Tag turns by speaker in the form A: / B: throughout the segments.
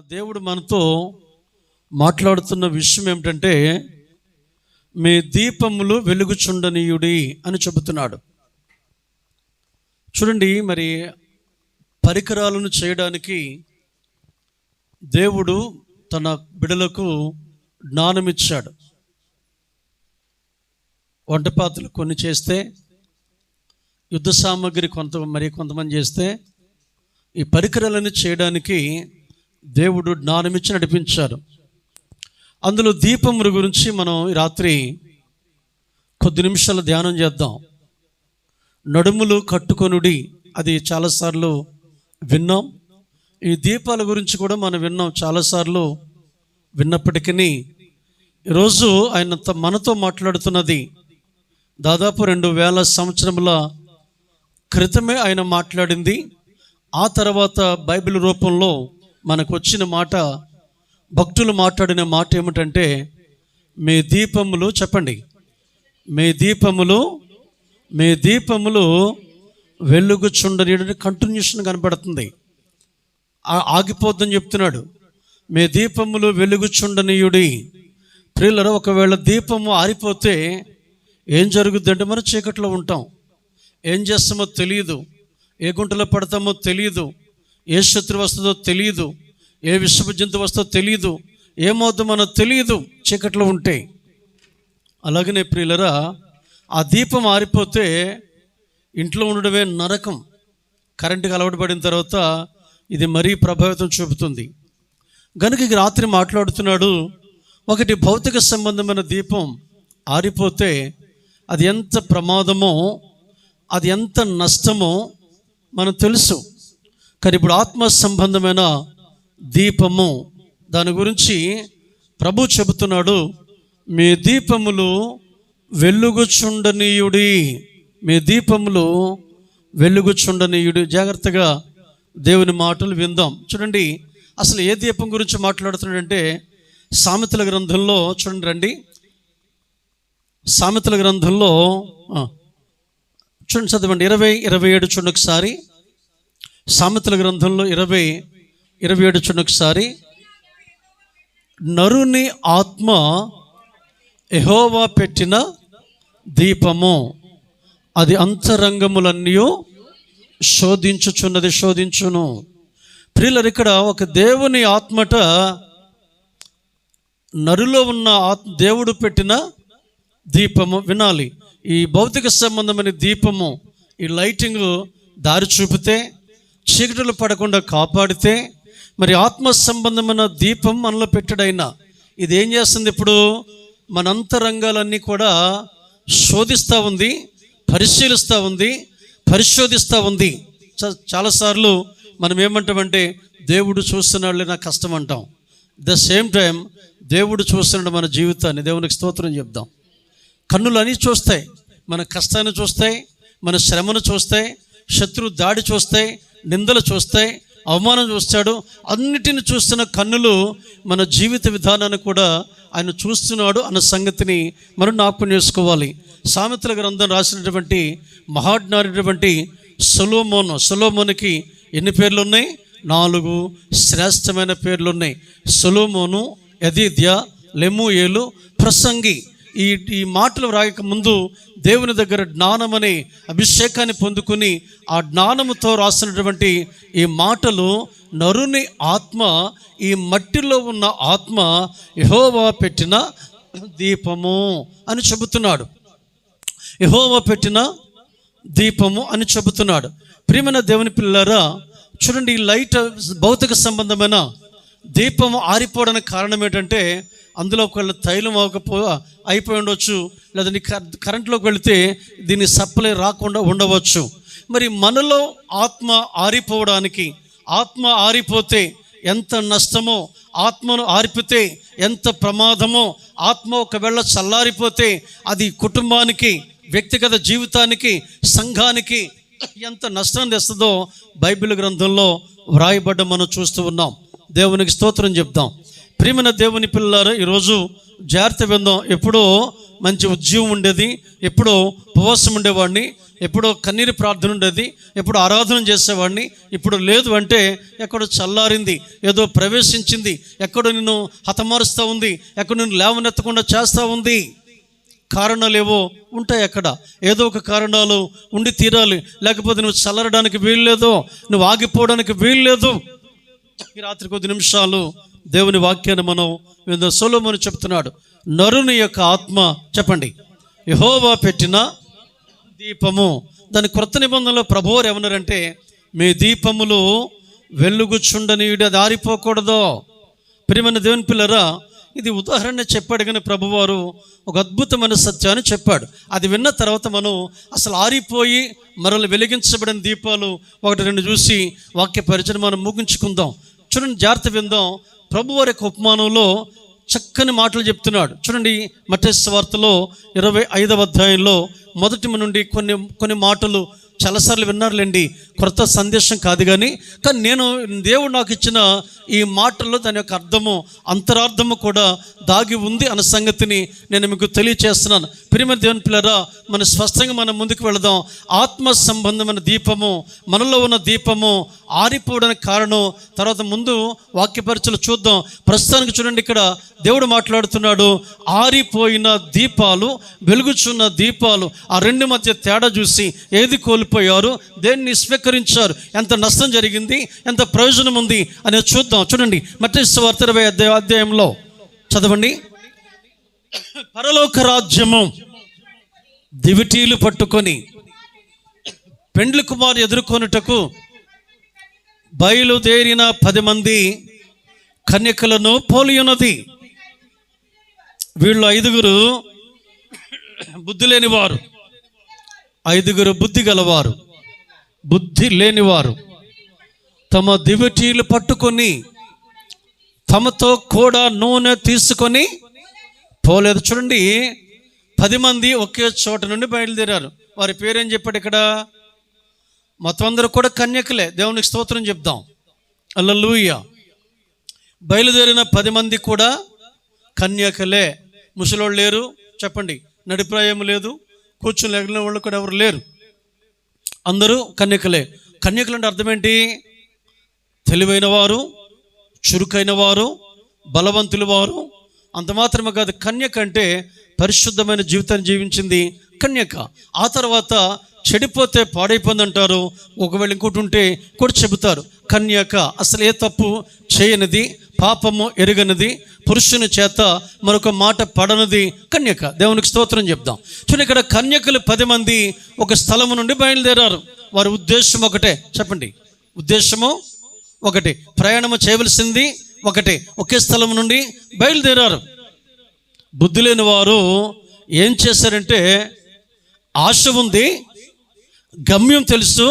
A: దేవుడు మనతో మాట్లాడుతున్న విషయం ఏమిటంటే, మీ దీపములు వెలుగుచుండనీయుడి అని చెబుతున్నాడు. చూడండి, మరి పరికరాలను చేయడానికి దేవుడు తన బిడలకు జ్ఞానం ఇచ్చాడు. వంటపాత్రలు కొన్ని చేస్తే, యుద్ధ సామాగ్రి కొంతమంది చేస్తే, ఈ పరికరాలను చేయడానికి దేవుడు జ్ఞానం ఇచ్చి నడిపించారు. అందులో దీపముల గురించి మనం ఈ రాత్రి కొద్ది నిమిషాలు ధ్యానం చేద్దాం. నడుములు కట్టుకొనుడి, అది చాలాసార్లు విన్నాం. ఈ దీపాల గురించి కూడా మనం విన్నాం చాలాసార్లు. విన్నప్పటికీ ఈరోజు ఆయన మనతో మాట్లాడుతున్నది దాదాపు 2000 సంవత్సరముల క్రితమే ఆయన మాట్లాడింది. ఆ తర్వాత బైబిల్ రూపంలో మనకు వచ్చిన మాట, భక్తులు మాట్లాడిన మాట ఏమిటంటే, మీ దీపములు, చెప్పండి, మీ దీపములు వెలుగుచుండని. కంటిన్యూషన్ కనపడుతుంది, ఆగిపోద్దని చెప్తున్నాడు. మీ దీపములు వెలుగుచుండనీయుడి. ప్రియులారా, ఒకవేళ దీపము ఆరిపోతే ఏం జరుగుద్దంటే, మనం చీకట్లో ఉంటాం. ఏం చేస్తామో తెలియదు, ఏ గుంటలో పడతామో తెలియదు, ఏ శత్రువు వస్తుందో తెలియదు, ఏ విషపు జంతువు వస్తుందో తెలియదు, ఏమవుతుందో మనకు తెలియదు చీకట్లో ఉంటే. అలాగనే ప్రియులరా, ఆ దీపం ఆరిపోతే ఇంట్లో ఉండడమే నరకం. కరెంటుకి అలవాటు పడిన తర్వాత ఇది మరీ ప్రభావితం చూపుతుంది. కనుక ఈ రాత్రి మాట్లాడుతున్నాడు, ఒకటి భౌతిక సంబంధమైన దీపం ఆరిపోతే అది ఎంత ప్రమాదమో, అది ఎంత నష్టమో మనకు తెలుసు. కానీ ఇప్పుడు ఆత్మ సంబంధమైన దీపము, దాని గురించి ప్రభు చెబుతున్నాడు. మీ దీపములు వెలుగుచుండనీయుడి, మీ దీపములు వెలుగుచుండనీయుడి. జాగ్రత్తగా దేవుని మాటలు విందాం. చూడండి, అసలు ఏ దీపం గురించి మాట్లాడుతున్నాడంటే, సామెతల గ్రంథంలో చూడండి, రండి, సామెతల గ్రంథంలో చూడండి, చదవండి, 20-27 చూడండి ఒకసారి. సామెతల గ్రంథంలో 20-27 చూడండి ఒకసారి. నరుని ఆత్మ యెహోవా పెట్టిన దీపము, అది అంతరంగములన్నీ శోధించును. ప్రియులారా, ఇక్కడ ఒక దేవుని ఆత్మట నరులో ఉన్న దేవుడు పెట్టిన దీపము. వినాలి, ఈ భౌతిక సంబంధమైన దీపము, ఈ లైటింగ్ దారి చూపితే, చీకటిలో పడకుండా కాపాడితే, మరి ఆత్మ సంబంధమైన దీపం మనలో పెట్టడైనా ఇది ఏం చేస్తుంది? ఇప్పుడు మన అంతరంగాలన్నీ కూడా శోధిస్తూ ఉంది, పరిశీలిస్తూ ఉంది, పరిశోధిస్తూ ఉంది. చాలాసార్లు మనం ఏమంటామంటే, దేవుడు చూస్తున్నాడులే, నాకు కష్టం అంటాం. ద సేమ్ టైం దేవుడు చూస్తున్నాడు మన జీవితాన్ని. దేవునికి స్తోత్రం చెప్దాం. కన్నులు అని చూస్తాయి, మన కష్టాన్ని చూస్తాయి, మన శ్రమను చూస్తాయి, శత్రు దాడి చూస్తాయి, నిందలు చూస్తాయి, అవమానం చూస్తాడు. అన్నిటిని చూస్తున్న కన్నులు మన జీవిత విధానాన్ని కూడా ఆయన చూస్తున్నాడు అన్న సంగతిని మనం జ్ఞాపకం చేసుకోవాలి. సామెతల గ్రంథం రాసినటువంటి మహాజ్ఞానటువంటి సొలొమోనుకి ఎన్ని పేర్లు ఉన్నాయి? 4 శ్రేష్టమైన పేర్లు ఉన్నాయి. సొలొమోను, యెదీద్యా, లెమూయేలు, ప్రసంగి. ఈ మాటలు రాయక ముందు దేవుని దగ్గర జ్ఞానం అనే అభిషేకాన్ని పొందుకుని, ఆ జ్ఞానముతో రాసినటువంటి ఈ మాటలు, నరుని ఆత్మ, ఈ మట్టిలో ఉన్న ఆత్మ యెహోవా పెట్టిన దీపము అని చెబుతున్నాడు. యెహోవా పెట్టిన దీపము అని చెబుతున్నాడు. ప్రియమైన దేవుని పిల్లారా, చూడండి, ఈ లైట్ భౌతిక సంబంధమైన దీపము ఆరిపోవడానికి కారణం ఏంటంటే, అందులో ఒకవేళ తైలం అయిపోయి ఉండవచ్చు, లేదా నీ కరెంట్లోకి వెళితే దీన్ని సప్లై రాకుండా ఉండవచ్చు. మరి మనలో ఆత్మ ఆరిపోవడానికి, ఆత్మ ఆరిపోతే ఎంత నష్టమో, ఆత్మను ఆరిపితే ఎంత ప్రమాదమో, ఆత్మ ఒకవేళ చల్లారిపోతే అది కుటుంబానికి, వ్యక్తిగత జీవితానికి, సంఘానికి ఎంత నష్టాన్ని తెస్తుందో బైబిల్ గ్రంథంలో వ్రాయబడ్డ మనం చూస్తూ ఉన్నాం. దేవునికి స్తోత్రం చెప్దాం. ప్రియమైన దేవుని పిల్లలారా, ఈరోజు జాగ్రత్త విందాం. ఎప్పుడో మంచి ఉద్యోగం ఉండేది, ఎప్పుడో ఉపవాసం ఉండేవాడిని, ఎప్పుడో కన్నీరు ప్రార్థన ఉండేది, ఎప్పుడు ఆరాధన చేసేవాడిని, ఇప్పుడు లేదు అంటే ఎక్కడో చల్లారింది, ఏదో ప్రవేశించింది, ఎక్కడో నిన్ను హతమారుస్తూ ఉంది, ఎక్కడో నిన్ను లేవనెత్తకుండా చేస్తూ ఉంది. కారణాలు ఏవో ఉంటాయి, అక్కడ ఏదో ఒక కారణాలు ఉండి తీరాలి, లేకపోతే నువ్వు చల్లరడానికి వీల్లేదు, నువ్వు ఆగిపోవడానికి వీల్లేదు. ఈ రాత్రి కొద్ది నిమిషాలు దేవుని వాక్యాన్ని మనం సొలొమోను చెప్తున్నాడు. నరుని యొక్క ఆత్మ, చెప్పండి, యెహోవా పెట్టిన దీపము. దాని క్రొత్త నిబంధనలో ప్రభువారు ఏమన్నారంటే, మీ దీపములు వెలుగుచుండనీయుడి, అది ఆరిపోకూడదు. ప్రియమైన దేవుని పిల్లరా, ఇది ఉదాహరణ చెప్పాడు, కానీ ప్రభువారు ఒక అద్భుతమైన సత్యాన్ని చెప్పాడు. అది విన్న తర్వాత మనం అసలు ఆరిపోయి మరల వెలిగించబడిన దీపాలు ఒకటి రెండు చూసి వాక్య పరిచయం మనం ముగించుకుందాం. చూడండి, జాగ్రత్త విందాం. ప్రభువారి యొక్క ఉపమానంలో చక్కని మాటలు చెప్తున్నాడు. చూడండి, మత్తయి సువార్తలో 25వ అధ్యాయంలో మొదటి నుండి కొన్ని మాటలు చాలాసార్లు విన్నారులేండి, కొత్త సందేశం కాదు, కానీ నేను దేవుడు నాకు ఇచ్చిన ఈ మాటల్లో దాని యొక్క అర్థము, అంతరార్థము కూడా దాగి ఉంది అన్న సంగతిని నేను మీకు తెలియచేస్తున్నాను. ప్రియమైన దేవుని పిల్లరా, మన స్పష్టంగా మనం ముందుకు వెళదాం. ఆత్మ సంబంధమైన దీపము, మనలో ఉన్న దీపము ఆరిపోవడానికి కారణం తర్వాత ముందు వాక్యపరిచలు చూద్దాం. ప్రస్తుతానికి చూడండి, ఇక్కడ దేవుడు మాట్లాడుతున్నాడు. ఆరిపోయిన దీపాలు, వెలుగుచున్న దీపాలు, ఆ రెండు మధ్య తేడా చూసి ఏది కోల్పోయారు, దేన్ని స్వీకరించారు, ఎంత నష్టం జరిగింది, ఎంత ప్రయోజనం ఉంది అనేది చూద్దాం. చూడండి, మత్తయి సువార్త 20వ అధ్యాయంలో చదవండి. పరలోక రాజ్యము దివిటీలు పట్టుకొని పెండ్లి కుమారు ఎదుర్కొనుటకు బయలుదేరిన 10 మంది కన్యకలను పోలి ఉన్నది. వీళ్ళు 5 బుద్ధి లేనివారు, 5 బుద్ధి గలవారు, బుద్ధి లేనివారు తమ దివిటీలు పట్టుకొని తమతో కూడా నూనె తీసుకొని పోలేదు. చూడండి, 10 మంది ఒకే చోట నుండి బయలుదేరారు. వారి పేరేం చెప్పాడు ఇక్కడ? మొత్తం అందరూ కూడా కన్యకలే. దేవునికి స్తోత్రం చెప్దాం. హల్లెలూయా. బయలుదేరిన 10 మంది కూడా కన్యకలే. ముసలోళ్ళు లేరు, చెప్పండి, నడిప్రాయం లేదు, కూర్చుని లేగిన వాళ్ళు కూడా ఎవరు లేరు, అందరూ కన్యకలే. కన్యకలు అంటే అర్థం ఏంటి? తెలివైన వారు, చురుకైన వారు, బలవంతుల వారు. అంత మాత్రమే కాదు, కన్యక అంటే పరిశుద్ధమైన జీవితాన్ని జీవించింది కన్యక. ఆ తర్వాత చెడిపోతే పాడైపోయింది అంటారు, ఒకవేళ ఇంకోటి ఉంటే కూడా చెబుతారు. కన్యక అసలు ఏ తప్పు చేయనిది, పాపము ఎరుగనిది, పురుషుని చేత మరొక మాట పడనిది కన్యక. దేవునికి స్తోత్రం చెప్దాం. చూడండి, ఇక్కడ కన్యకలు 10 మంది ఒక స్థలము నుండి బయలుదేరారు. వారి ఉద్దేశం ఒకటే, చెప్పండి, ఉద్దేశము ఒకటి, ప్రయాణము చేయవలసింది ఒకటే, ఒకే స్థలం నుండి బయలుదేరారు. బుద్ధి లేని వారు ఏం చేశారంటే, ఆశ ఉంది, గమ్యం తెలుసు,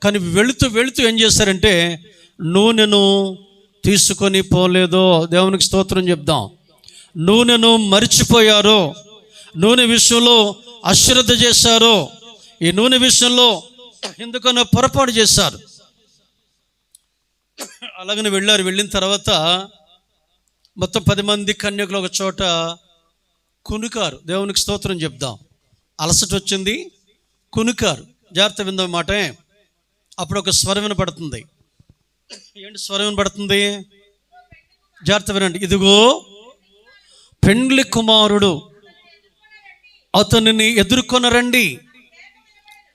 A: కానీ వెళుతూ ఏం చేశారంటే నూనెను తీసుకొని పోలేదో. దేవునికి స్తోత్రం చెప్దాం. నూనెను మరిచిపోయారు, నూనె విషయంలో అశ్రద్ధ చేశారు, ఈ నూనె విషయంలో ఎందుకనో పొరపాటు చేశారు. అలాగనే వెళ్ళారు. వెళ్ళిన తర్వాత మొత్తం 10 మంది కన్యకులు ఒక చోట కునుకారు. దేవునికి స్తోత్రం చెప్దాం. అలసట వచ్చింది, కునుకారు. జాగ్రత్త విందాం మాట. అప్పుడు ఒక స్వరం వినపడుతుంది. ఏంటి స్వరం వినపడుతుంది? జాగ్రత్త వినండి. ఇదిగో పెండ్లి కుమారుడు, అతనిని ఎదుర్కొనరండి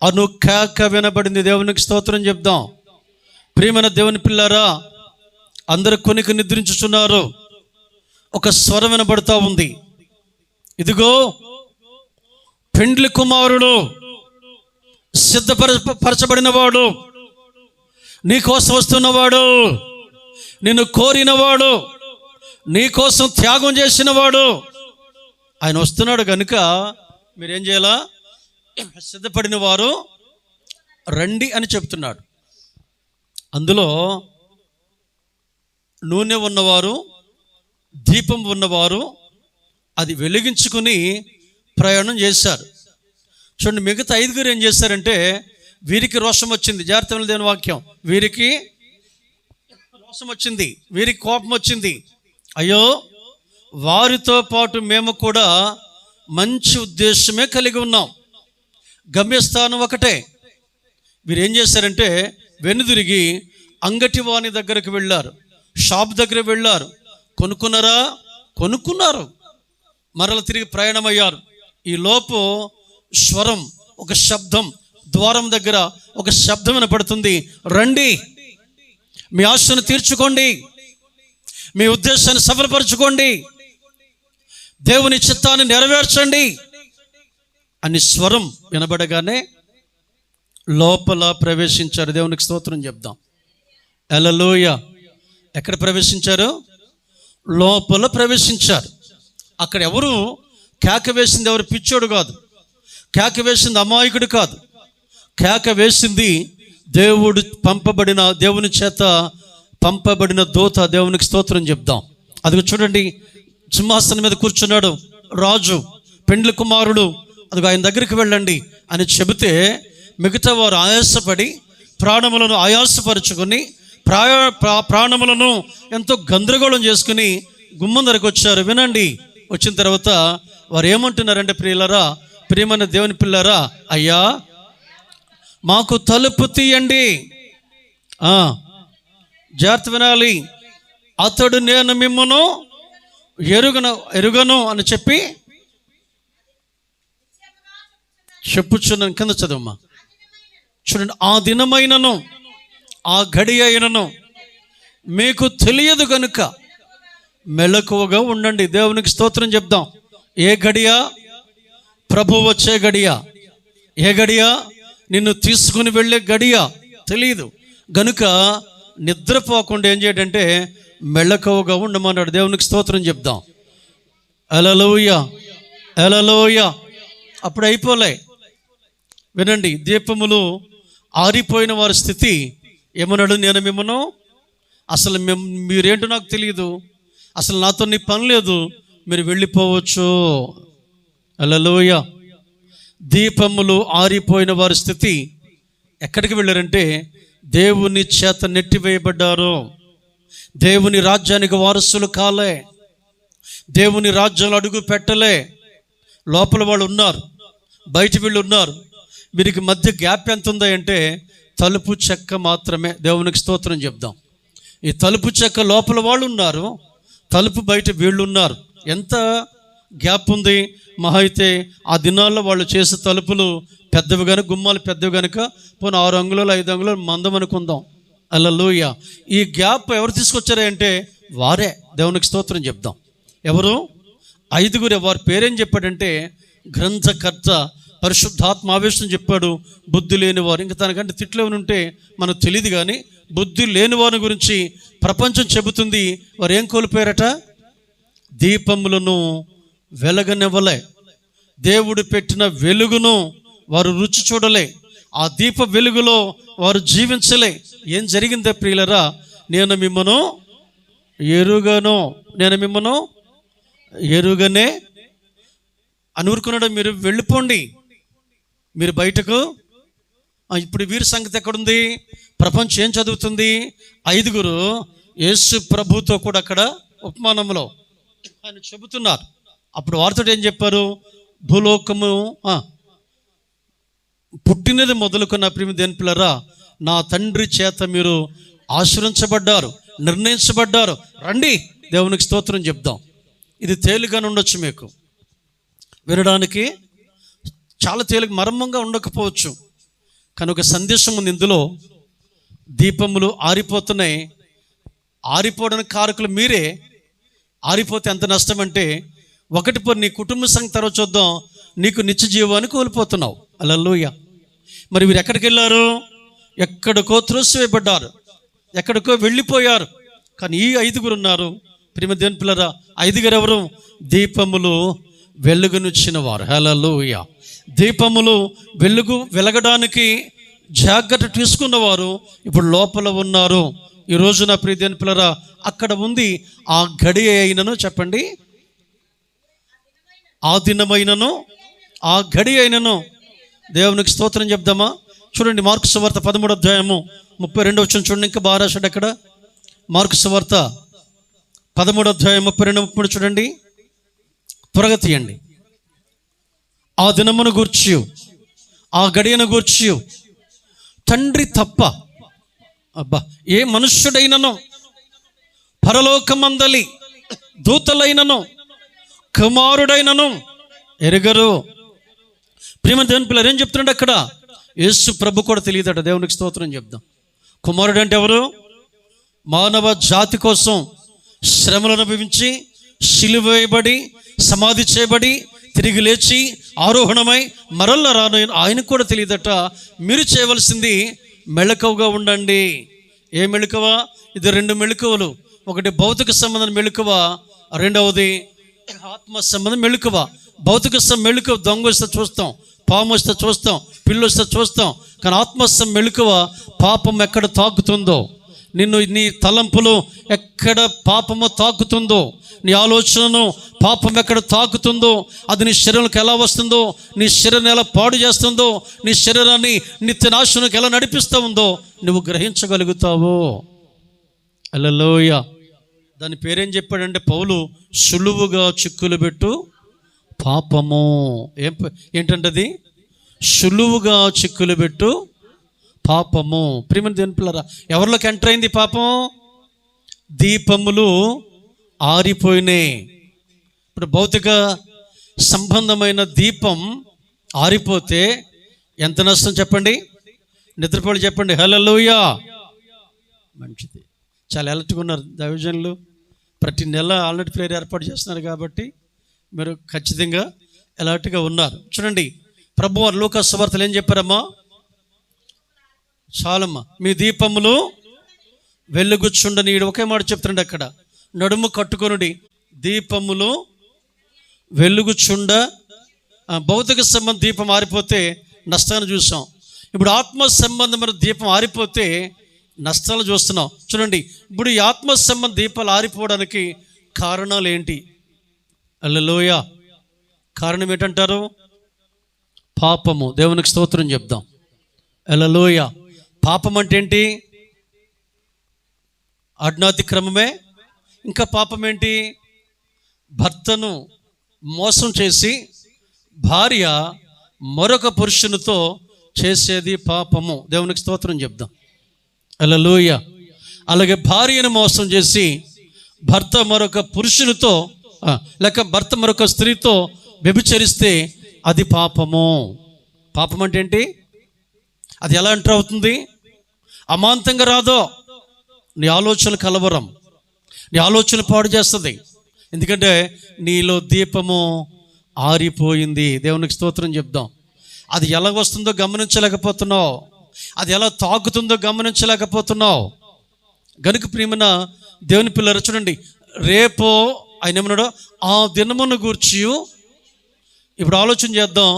A: అను కేక వినబడింది. దేవునికి స్తోత్రం చెప్దాం. ప్రియమైన దేవుని పిల్లారా, అందరు కొనికి నిద్రించుచున్నారు. ఒక స్వరం వినబడుతూ ఉంది. ఇదిగో పెండ్లి కుమారుడు, సిద్ధపరచబడినవాడు, నీ కోసం వస్తున్నవాడు, నిన్ను కోరినవాడు, నీ కోసం త్యాగం చేసినవాడు, ఆయన వస్తున్నాడు కనుక మీరేం చేయాలా? సిద్ధపడిన వారు రండి అని చెప్తున్నాడు. అందులో నూనె ఉన్నవారు, దీపం ఉన్నవారు అది వెలిగించుకుని ప్రయాణం చేశారు. చూడండి, మిగతా 5 ఏం చేశారంటే, వీరికి రోషం వచ్చింది. జాగ్రత్తగా దేవుని వాక్యం. వీరికి రోషం వచ్చింది, వీరికి కోపం వచ్చింది. అయ్యో, వారితో పాటు మేము కూడా మంచి ఉద్దేశమే కలిగి ఉన్నాం, గమ్యస్థానం ఒకటే. వీరు ఏం చేశారంటే వెనుదిరిగి అంగటి వాని దగ్గరకు వెళ్ళారు, షాప్ దగ్గర వెళ్ళారు, కొనుక్కున్నారు, మరల తిరిగి ప్రయాణమయ్యారు. ఈ లోపు స్వరం, ఒక శబ్దం, ద్వారం దగ్గర ఒక శబ్దం వినపడుతుంది, రండి, మీ ఆశను తీర్చుకోండి, మీ ఉద్దేశాన్ని సఫలపరచుకోండి, దేవుని చిత్తాన్ని నెరవేర్చండి అని స్వరం వినబడగానే లోపల ప్రవేశించారు. దేవునికి స్తోత్రం చెప్దాం. హల్లెలూయా. ఎక్కడ ప్రవేశించారు? లోపల ప్రవేశించారు. అక్కడ ఎవరు కేక వేసింది? ఎవరు పిచ్చోడు కాదు, కేక వేసింది అమాయకుడు కాదు, కేక వేసింది దేవుని చేత పంపబడిన దూత. దేవునికి స్తోత్రం చెప్దాం. అదిగో చూడండి, సింహాసనం మీద కూర్చున్నాడు రాజు, పెండ్లి కుమారుడు, అదిగో ఆయన దగ్గరికి వెళ్ళండి అని చెబితే మిగతా వారు ఆయాసపడి ప్రాణములను ఆయాసపరుచుకొని ప్రాణములను ఎంతో గందరగోళం చేసుకుని గుమ్మం దగ్గరకు వచ్చారు. వినండి, వచ్చిన తర్వాత వారు ఏమంటున్నారంటే, ప్రియమైన దేవుని పిల్లారా, అయ్యా మాకు తలుపు తీయండి. జాగ్రత్త వినాలి. అతడు నేను మిమ్మను ఎరుగను అని చెప్పి చెప్పుచున్నాను. కింద చదవమ్మా. చూడండి, ఆ దినమైనను ఆ గడి అయినను మీకు తెలియదు కనుక మెలకువగా ఉండండి. దేవునికి స్తోత్రం చెప్దాం. ఏ గడియా? ప్రభు వచ్చే గడియా? ఏ గడియా? నిన్ను తీసుకుని వెళ్ళే గడియా? తెలియదు గనుక నిద్రపోకుండా ఏం చేయడంటే మెలకువగా ఉండమన్నాడు. దేవునికి స్తోత్రం చెప్దాం. హల్లెలూయా, హల్లెలూయా. అప్పుడు అయిపోలే. వినండి, దీపములు ఆరిపోయిన వారి స్థితి ఏమన్నాడు? నేను మిమ్మను అసలు మీరేంటో నాకు తెలియదు, అసలు నాతో నీ పని లేదు, మీరు వెళ్ళిపోవచ్చు. హల్లెలూయా. దీపములు ఆరిపోయిన వారి స్థితి ఎక్కడికి వెళ్ళారంటే దేవుని చేత నెట్టివేయబడ్డారు. దేవుని రాజ్యానికి వారసులు కాలే, దేవుని రాజ్యంలో అడుగు పెట్టలే. లోపల వాళ్ళు ఉన్నారు, బయట వీళ్ళు ఉన్నారు. వీరికి మధ్య గ్యాప్ ఎంత ఉందా అంటే తలుపు చెక్క మాత్రమే. దేవునికి స్తోత్రం చెప్దాం. ఈ తలుపు చెక్క లోపల వాళ్ళు ఉన్నారు, తలుపు బయట వీళ్ళు ఉన్నారు. ఎంత గ్యాప్ ఉంది? మహా అయితే ఆ దినాల్లో వాళ్ళు చేసే తలుపులు పెద్దవి కనుక, గుమ్మాలు పెద్దవి కనుక పోనీ 6 అంగుళాలు 5 అంగుళాలు మందం అనుకుందాం. హల్లెలూయా. ఈ గ్యాప్ ఎవరు తీసుకొచ్చారా అంటే వారే. దేవునికి స్తోత్రం చెప్దాం. ఎవరు? 5గురు. వారి పేరేం చెప్పాడంటే గ్రంథకర్త పరిశుద్ధాత్మ ఆవేశం చెప్పాడు. బుద్ధి లేనివారు, ఇంకా తనకంటే తిట్లేమని ఉంటే మనకు తెలియదు, కానీ బుద్ధి లేని వారి గురించి ప్రపంచం చెబుతుంది. వారు ఏం కోల్పోయారట? దీపములను వెలగనివ్వలే, దేవుడు పెట్టిన వెలుగును వారు రుచి చూడలే, ఆ దీప వెలుగులో వారు జీవించలే. ఏం జరిగిందే ప్రియులరా? నేను మిమ్మను ఎరుగనే అని ఊరుకున్నాడు. మీరు వెళ్ళిపోండి, మీరు బయటకు. ఇప్పుడు వీరి సంగతి ఎక్కడుంది? ప్రపంచం ఏం చదువుతుంది? 5గురు యేసు ప్రభుతో కూడా అక్కడ ఉపమానంలో ఆయన చెబుతున్నారు. అప్పుడు వారితో ఏం చెప్పారు? భూలోకము పుట్టినది మొదలుకున్న ప్రియమైన దేవుని పిల్లరా, నా తండ్రి చేత మీరు ఆశీర్వదించబడ్డారు, నిర్ణయించబడ్డారు, రండి. దేవునికి స్తోత్రం చెప్దాం. ఇది తేలిగ్గానే ఉండొచ్చు, మీకు వినడానికి చాలా తేలిక, మర్మంగా ఉండకపోవచ్చు, కానీ ఒక సందేశం ఉంది ఇందులో. దీపములు ఆరిపోతున్నాయి, ఆరిపోవడానికి కారకులు మీరే. ఆరిపోతే ఎంత నష్టం అంటే, ఒకటి నీ కుటుంబ సంగతి తర్వాత చూద్దాం, నీకు నిత్య జీవాన్ని కోల్పోతున్నావు. హల్లెలూయా. మరి వీరు ఎక్కడికి వెళ్ళారు? ఎక్కడికో త్రోసివేయబడ్డారు, ఎక్కడికో వెళ్ళిపోయారు. కానీ ఈ 5గురు ఉన్నారు. ప్రియమైన దేవుని పిల్లరా, 5గురు ఎవరు? దీపములు వెలుగునిచ్చిన వారు. హల్లెలూయా. దీపములు వెలగడానికి జాగ్రత్త తీసుకున్నవారు ఇప్పుడు లోపల ఉన్నారు. ఈ రోజున ప్రియ దేవుని పిల్లరా, అక్కడ ఉంది ఆ గడి అయినను. చెప్పండి, ఆ దినమైనను ఆ గడి అయినను. దేవునికి స్తోత్రం చెప్దామా? చూడండి, మార్కు సువార్త 13వ అధ్యాయము 32వ వచనం చూడండి. ఇంకా బాగా రాశాడు అక్కడ. మార్కు సువార్త 13వ అధ్యాయం 32, 33 చూడండి. త్వరగా తీయండి. ఆ దినమును గూర్చి, ఆ గడియను గూర్చి తండ్రి తప్ప ఏ మనుష్యుడైనను, పరలోకమందలి దూతలైనను, కుమారుడైనను ఎరుగరు. ప్రియమైన దేవుని పిల్లలు, ఏం చెప్తున్నాడు అక్కడ? యేసు ప్రభు కూడా తెలియదట. దేవునికి స్తోత్రం చెప్దాం. కుమారుడు అంటే ఎవరు? మానవ జాతి కోసం శ్రమలు అనుభవించి, సిలువ వేయబడి, సమాధి చేయబడి, తిరిగి లేచి ఆరోహణమై మరల రాను ఆయనకు కూడా తెలియదట. మీరు చేయవలసింది మెళకువగా ఉండండి. ఏ మెళకువ? ఇది 2 మెళకువలు. ఒకటి భౌతిక సంబంధం మెళకువ, రెండవది ఆత్మ సంబంధం మెళకువ. భౌతిక మెళకువ దొంగ వస్తే చూస్తాం, పాము వస్తే చూస్తాం, పిల్లి వస్తే చూస్తాం. కానీ ఆత్మ మెళకువ పాపం ఎక్కడ తాకుతుందో, నిన్ను నీ తలంపులు ఎక్కడ పాపము తాకుతుందో, నీ ఆలోచనను పాపం ఎక్కడ తాకుతుందో, అది నీ శరీరానికి ఎలా వస్తుందో, నీ శరీరాన్ని ఎలా పాడు చేస్తుందో, నీ శరీరాన్ని నిత్యనాశనానికి ఎలా నడిపిస్తూ ఉందో నువ్వు గ్రహించగలుగుతావు. హల్లెలూయా. దాని పేరేం చెప్పాడంటే పౌలు, సులువుగా చిక్కులు పెట్టు పాపము. ఏంటంటే అది? సులువుగా చిక్కులు పెట్టు పాపము. ప్రియమైన దేవుని పిల్లరా, ఎవరిలోకి ఎంటర్ అయింది పాపం? దీపములు ఆరిపోయినాయి. ఇప్పుడు భౌతిక సంబంధమైన దీపం ఆరిపోతే ఎంత నష్టం చెప్పండి? నిద్రపోయి చెప్పండి. హల్లెలూయా. మంచిది. చాలా అలర్ట్గా ఉన్నారు దైవజనులు. ప్రతి నెల ఆల్రెడీ ప్రేయర్ ఏర్పాటు చేస్తున్నారు కాబట్టి మీరు ఖచ్చితంగా అలర్ట్గా ఉన్నారు. చూడండి, ప్రభు వారు లూకా సువార్తలో ఏం చెప్పారమ్మా? చాలమ్మా, మీ దీపములు వెలుగుచుండని. ఒకే మాట చెప్తుండే అక్కడ, నడుము కట్టుకొనుడి, దీపములు వెలుగుచుండ. భౌతిక సంబంధం దీపం ఆరిపోతే నష్టాన్ని చూసాం. ఇప్పుడు ఆత్మ సంబంధమైన దీపం ఆరిపోతే నష్టాలు చూస్తున్నాం. చూడండి, ఇప్పుడు ఈ ఆత్మ సంబంధ దీపాలు ఆరిపోవడానికి కారణాలు ఏంటి? హల్లెలూయా. కారణం ఏంటంటారు? పాపము. దేవునికి స్తోత్రం చెప్దాం. హల్లెలూయా. పాపం అంటే ఏంటి? ఆజ్ఞాతిక్రమమే. ఇంకా పాపం ఏంటి? భర్తను మోసం చేసి భార్య మరొక పురుషునితో చేసేది పాపము. దేవునికి స్తోత్రం చెప్దాం. హల్లెలూయా. అలాగే భార్యను మోసం చేసి భర్త మరొక పురుషునితో లేక భర్త మరొక స్త్రీతో వ్యభిచరిస్తే అది పాపము. పాపం అంటే ఏంటి? అది ఎలా ఎంటర్ అవుతుంది? అమాంతంగా రాదో. నీ ఆలోచనలు కలవరం, నీ ఆలోచనలు పాడు చేస్తుంది. ఎందుకంటే నీలో దీపము ఆరిపోయింది. దేవునికి స్తోత్రం చెప్దాం. అది ఎలా వస్తుందో గమనించలేకపోతున్నావు, అది ఎలా తాకుతుందో గమనించలేకపోతున్నావు. గనుక ప్రియమైన దేవుని పిల్లలు, చూడండి, రేపో ఆయన ఏమన్నాడో ఆ దినమును గూర్చి ఇప్పుడు ఆలోచన చేద్దాం.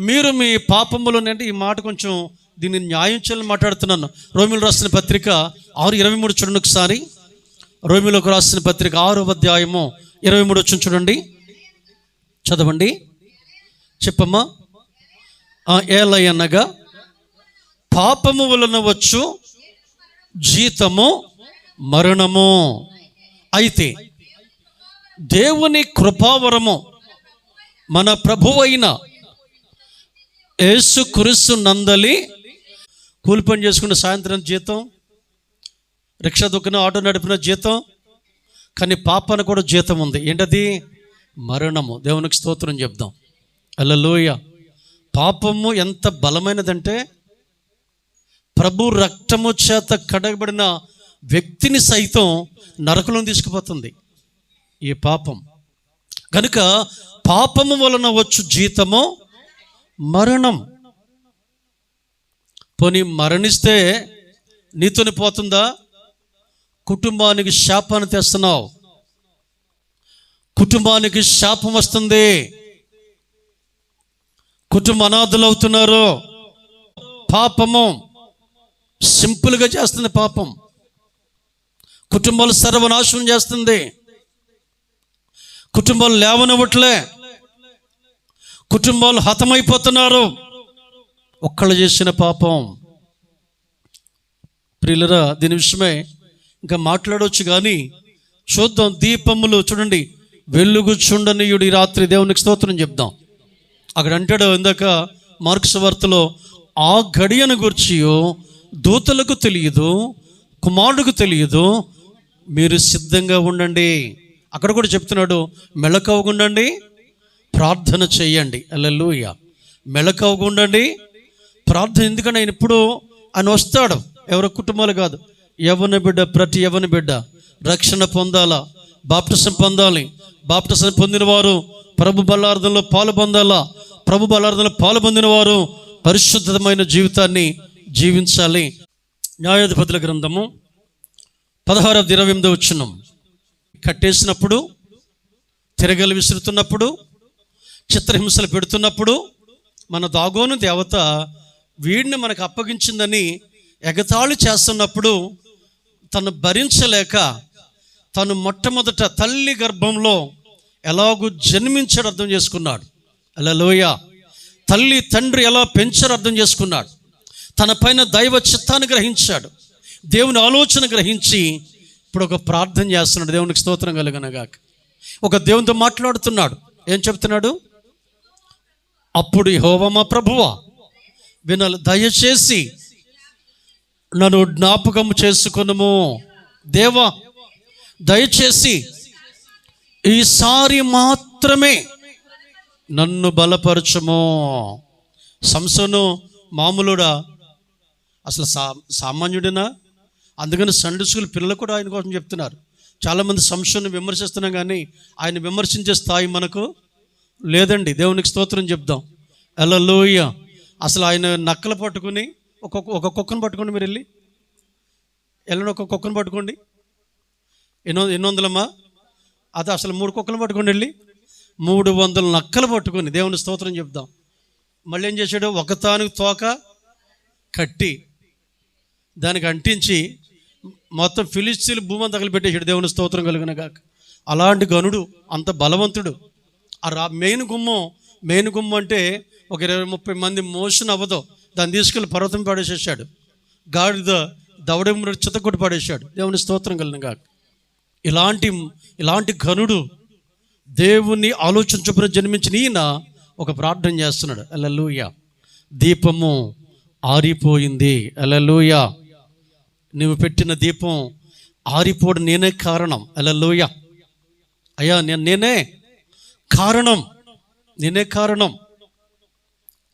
A: మీరు మీ పాపములు అంటే ఈ మాట కొంచెం దీన్ని న్యాయం చేయాలని మాట్లాడుతున్నాను. రోమిలు రాసిన పత్రిక 6:23 చూడండి ఒకసారి. రోమిలకు రాసిన పత్రిక 6వ అధ్యాయము 23 చూడండి, చదవండి, చెప్పమ్మా. ఏలయనగా పాపము వలన వచ్చు జీతము మరణము, అయితే దేవుని కృపావరము మన ప్రభువైన యేసుక్రీస్తు నందలి. కూలి పని చేసుకున్న సాయంత్రం జీతం, రిక్షా దొక్కిన ఆటో నడిపిన జీతం, కానీ పాపానికి కూడా జీతం ఉంది. ఏంటది? మరణము. దేవునికి స్తోత్రం చెప్దాం. హల్లెలూయా. పాపము ఎంత బలమైనదంటే ప్రభు రక్తము చేత కడగబడిన వ్యక్తిని సైతం నరకంలోకి తీసుకుపోతుంది ఈ పాపం. కనుక పాపము వలన వచ్చు జీతము మరణం. పోనీ మరణిస్తే నీతోని పోతుందా? కుటుంబానికి శాపాన్ని తెస్తున్నావు, కుటుంబానికి శాపం వస్తుంది, కుటుంబ అనాథులు అవుతున్నారు. పాపము సింపుల్గా చేస్తుంది. పాపం కుటుంబాలు సర్వనాశనం చేస్తుంది, కుటుంబాలు లేవనివ్వట్లే, కుటుంబాలు హతమైపోతున్నారు ఒక్కళ్ళు చేసిన పాపం. ప్రియులరా, దీని విషయమై ఇంకా మాట్లాడవచ్చు కానీ చూద్దాం. దీపములు చూడండి, వెలుగుచుండనీయుడు ఈ రాత్రి. దేవునికి స్తోత్రం చెప్దాం. అక్కడ అంటాడు ఇందాక మార్క్స్ వార్తలో, ఆ గడియను గూర్చియో దూతలకు తెలియదు, కుమారుడికి తెలియదు, మీరు సిద్ధంగా ఉండండి. అక్కడ కూడా చెప్తున్నాడు, మెళకువగా ఉండండి, ప్రార్థన చేయండి. హల్లెలూయా. మెళకువగా ఉండండి, ప్రార్థన. ఎందుకంటే ఆయన ఇప్పుడు ఆయన వస్తాడు. ఎవరి కుటుంబాలు కాదు, యవ్వన బిడ్డ, ప్రతి యవ్వన బిడ్డ రక్షణ పొందాలా, బాప్టిసం పొందాలి. బాప్టిసం పొందిన వారు ప్రభు బలార్థంలో పాలు పొందాలా. ప్రభు బలార్థంలో పాలు పొందిన వారు పరిశుద్ధమైన జీవితాన్ని జీవించాలి. న్యాయాధిపతుల గ్రంథము 16:28 కట్టేసినప్పుడు, తిరగలు విసురుతున్నప్పుడు, చిత్రహింసలు పెడుతున్నప్పుడు మన దాగోను దేవత వీడిని మనకు అప్పగించిందని ఎగతాళి చేస్తున్నప్పుడు తను భరించలేక తను మొట్టమొదట తల్లి గర్భంలో ఎలాగూ జన్మించాడు అర్థం చేసుకున్నాడు. హల్లెలూయా. తల్లి తండ్రి ఎలా పెంచారు అర్థం చేసుకున్నాడు. తన పైన దైవ చిత్తాన్ని గ్రహించాడు, దేవుని ఆలోచన గ్రహించి ఇప్పుడు ఒక ప్రార్థన చేస్తున్నాడు. దేవునికి స్తోత్రం కలుగునుగాక. ఒక దేవునితో మాట్లాడుతున్నాడు. ఏం చెప్తున్నాడు? అప్పుడు యెహోవా మా ప్రభువా వినాలి, దయచేసి నన్ను జ్ఞాపకం చేసుకొనుము. దేవా దయచేసి ఈసారి మాత్రమే నన్ను బలపరచుము. సంసోను మామూలుడా? అసలు సామాన్యుడినా? అందుకని సండే స్కూల్ పిల్లలు కూడా ఆయన కోసం చెప్తున్నారు. చాలామంది సంసోను విమర్శిస్తున్నాం, కానీ ఆయన విమర్శించే స్థాయి మనకు లేదండి. దేవునికి స్తోత్రం చెప్దాం. హల్లెలూయా. అసలు ఆయన నక్కలు పట్టుకుని ఒక కుక్కను పట్టుకోండి, మీరు వెళ్ళండి, ఒక కుక్కను పట్టుకోండి. ఎన్ని వందలమ్మా? అది అసలు 3 కుక్కలు పట్టుకోండి, వెళ్ళి 300 నక్కలు పట్టుకొని దేవుని స్తోత్రం చెప్దాం. మళ్ళీ ఏం చేశాడు? ఒకతానికి తోక కట్టి దానికి అంటించి మొత్తం ఫిలిస్తీన్ల భూమి తగలిపెట్టేసాడు. దేవుని స్తోత్రం కలుగునుగాక. అలాంటి గనుడు, అంత బలవంతుడు. ఆ మెయిన్ గుమ్మం అంటే ఒక 20-30 మంది మోషన్ అవ్వదు. దాన్ని తీసుకెళ్ళి పర్వతం పడేసేసాడు. గాడిద దవడెముడు చితకొట్టి పడేశాడు. దేవుని స్తోత్రం కలుగునుగాక. ఇలాంటి ఘనుడు, దేవుని ఆలోచన చొప్పున జన్మించిన ఈయన ఒక ప్రార్థన చేస్తున్నాడు. హల్లెలూయా. దీపము ఆరిపోయింది. హల్లెలూయా. నువ్వు పెట్టిన దీపం ఆరిపోవడం నేనే కారణం. హల్లెలూయా. అయ్యా నేనే కారణం.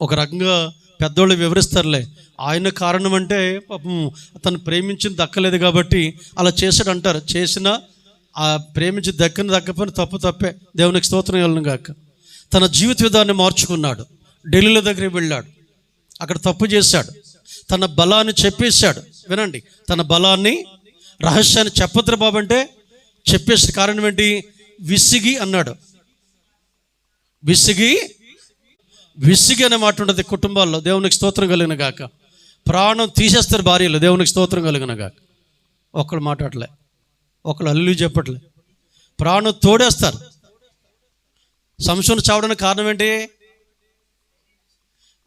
A: ఒక రకంగా పెద్దోళ్ళు వివరిస్తారులే, ఆయన కారణం అంటే పాపం తను ప్రేమించింది దక్కలేదు కాబట్టి అలా చేశాడు అంటారు. చేసినా ఆ ప్రేమించి దక్కపోయిన తప్పే. దేవునికి స్తోత్రం కలుగునుగాక. తన జీవిత విధాన్ని మార్చుకున్నాడు. ఢిల్లీలో దగ్గరికి వెళ్ళాడు, అక్కడ తప్పు చేశాడు, తన బలాన్ని చెప్పేశాడు. వినండి, తన బలాన్ని, రహస్యాన్ని చెప్పద్దు బాబు అంటే చెప్పేసి. కారణం ఏంటి? విసిగి అన్నాడు. విసిగి అనే మాట ఉంటుంది కుటుంబాల్లో. దేవునికి స్తోత్రం కలుగునుగాక. ప్రాణం తీసేస్తారు భార్యలు. దేవునికి స్తోత్రం కలుగునుగాక. ఒకళ్ళు మాట్లాడలే, ఒకళ్ళు అల్లు చెప్పట్లే, ప్రాణం తోడేస్తారు. సంసోను చావడానికి కారణం ఏంటి?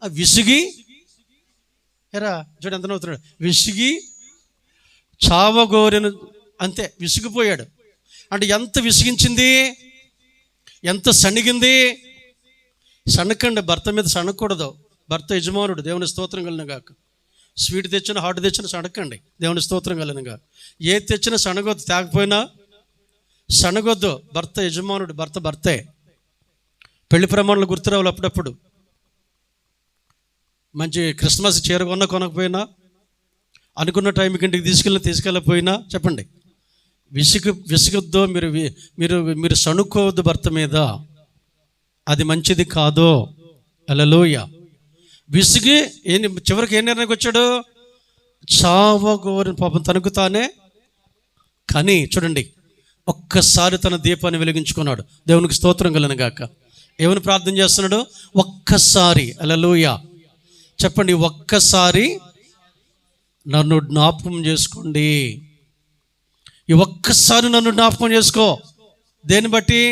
A: విసిగి. చూడు ఎంత నవ్వుతున్నాడు. విసిగి చావగోరెను, అంతే, విసిగిపోయాడు. అంటే ఎంత విసిగించింది, ఎంత సణిగింది. సణకండి, భర్త మీద సణకూడదు. భర్త యజమానుడు. దేవుని స్తోత్రం కలుగునుగాక. స్వీట్ తెచ్చినా హాట్ తెచ్చినా సణకండి. దేవుని స్తోత్రం కలుగునుగాక. ఏది తెచ్చినా సణగొద్దు, తేకపోయినా సణగొద్దు. భర్త యజమానుడు, భర్తే. పెళ్లి ప్రమాణాలు గుర్తురావాలి అప్పుడప్పుడు. మంచి క్రిస్మస్ చీర కొనకపోయినా, అనుకున్న టైంకి ఇంటికి తీసుకెళ్ళకపోయినా చెప్పండి, విసుగొద్దు. మీరు సణుక్కోవద్దు భర్త మీద, అది మంచిది కాదు. హల్లెలూయా. విసిగి చివరికి ఏ నిర్ణయానికి వచ్చాడు? చావగోరిన పాపం తనకు తానే. కానీ చూడండి, ఒక్కసారి తన దీపాన్ని వెలిగించుకున్నాడు. దేవునికి స్తోత్రం కలుగునుగాక. ఏమని ప్రార్థన చేస్తున్నాడు? ఒక్కసారి. హల్లెలూయా. చెప్పండి, ఒక్కసారి నన్ను జ్ఞాపకం చేసుకోండి. ఈ ఒక్కసారి నన్ను జ్ఞాపకం చేసుకో. దేన్ని బట్టి?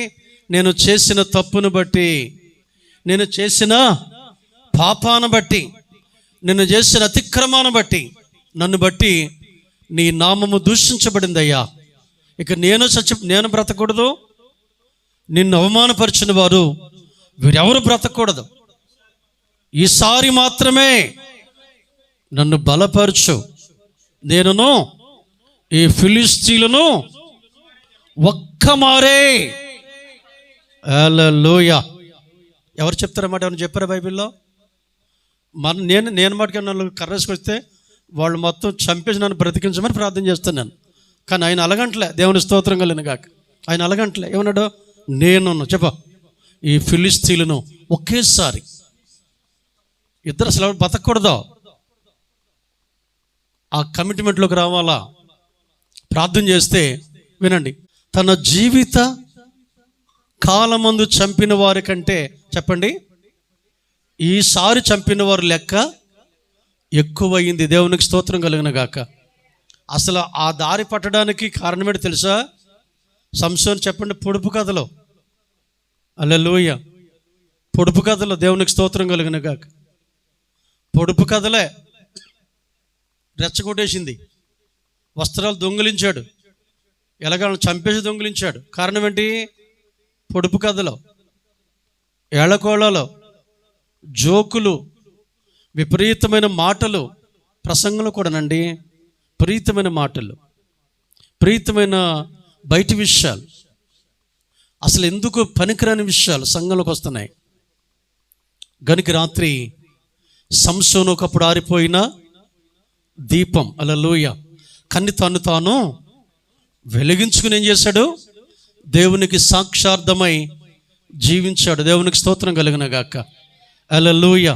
A: నేను చేసిన తప్పును బట్టి, నేను చేసిన పాపాన్ని బట్టి, నేను చేసిన అతిక్రమాన్ని బట్టి, నన్ను బట్టి నీ నామము దూషించబడిందయ్యా. ఇక నేను బ్రతకూడదు. నిన్ను అవమానపరిచిన వారు వీరెవరు బ్రతకూడదు. ఈసారి మాత్రమే నన్ను బలపరచు, నేనును ఈ ఫిలిష్తీయులను ఒక్క మారే. హల్లెలూయా. ఎవరు చెప్తారన్నమాట? ఎవరు చెప్పారా బైబిల్లో? నేను మటుకు నన్ను కర్రేసుకొస్తే వాళ్ళు మొత్తం చంపేసి నన్ను బ్రతికించమని ప్రార్థన చేస్తున్నాను. కానీ ఆయన అలగంటలే. దేవుని స్తోత్రం కలిగిన గాక. ఆయన అలగంటలే. ఏమన్నాడు? నేను చెప్ప ఈ ఫిలిష్తీయులను ఒకేసారి. ఇద్దరు అసలు ఎవరు బతకూడదు. ఆ కమిట్మెంట్లోకి రావాలా. ప్రార్థన చేస్తే వినండి, తన జీవిత కాలమందు చంపిన వారి కంటే, చెప్పండి, ఈసారి చంపిన వారు లెక్క ఎక్కువయింది. దేవునికి స్తోత్రం కలిగిన గాక. అసలు ఆ దారి పట్టడానికి కారణమేంటి తెలుసా? సంసోను చెప్పండి, పొడుపు కథలో. హల్లెలూయా. పొడుపు కథలో దేవునికి స్తోత్రం కలిగిన గాక. పొడుపు కథలే రెచ్చగొట్టేసింది. వస్త్రాలు దొంగిలించాడు, ఎలాగ చంపేసి దొంగిలించాడు. కారణం ఏంటి? పొడుపు కథలో, ఏళకోళలో, జోకులు, విపరీతమైన మాటలు, ప్రసంగంలో కూడానండి విపరీతమైన మాటలు, విపరీతమైన బయటి విషయాలు, అసలు ఎందుకు పనికిరాని విషయాలు సంఘంలోకి వస్తున్నాయి. గనుక రాత్రి సంసోను ఒకప్పుడు ఆరిపోయిన దీపం, హల్లెలూయా, కన్ని తను తాను వెలిగించుకుని ఏం చేశాడు? దేవునికి సాక్షార్థమై జీవించాడు. దేవునికి స్తోత్రం కలిగిన గాక. హల్లెలూయా.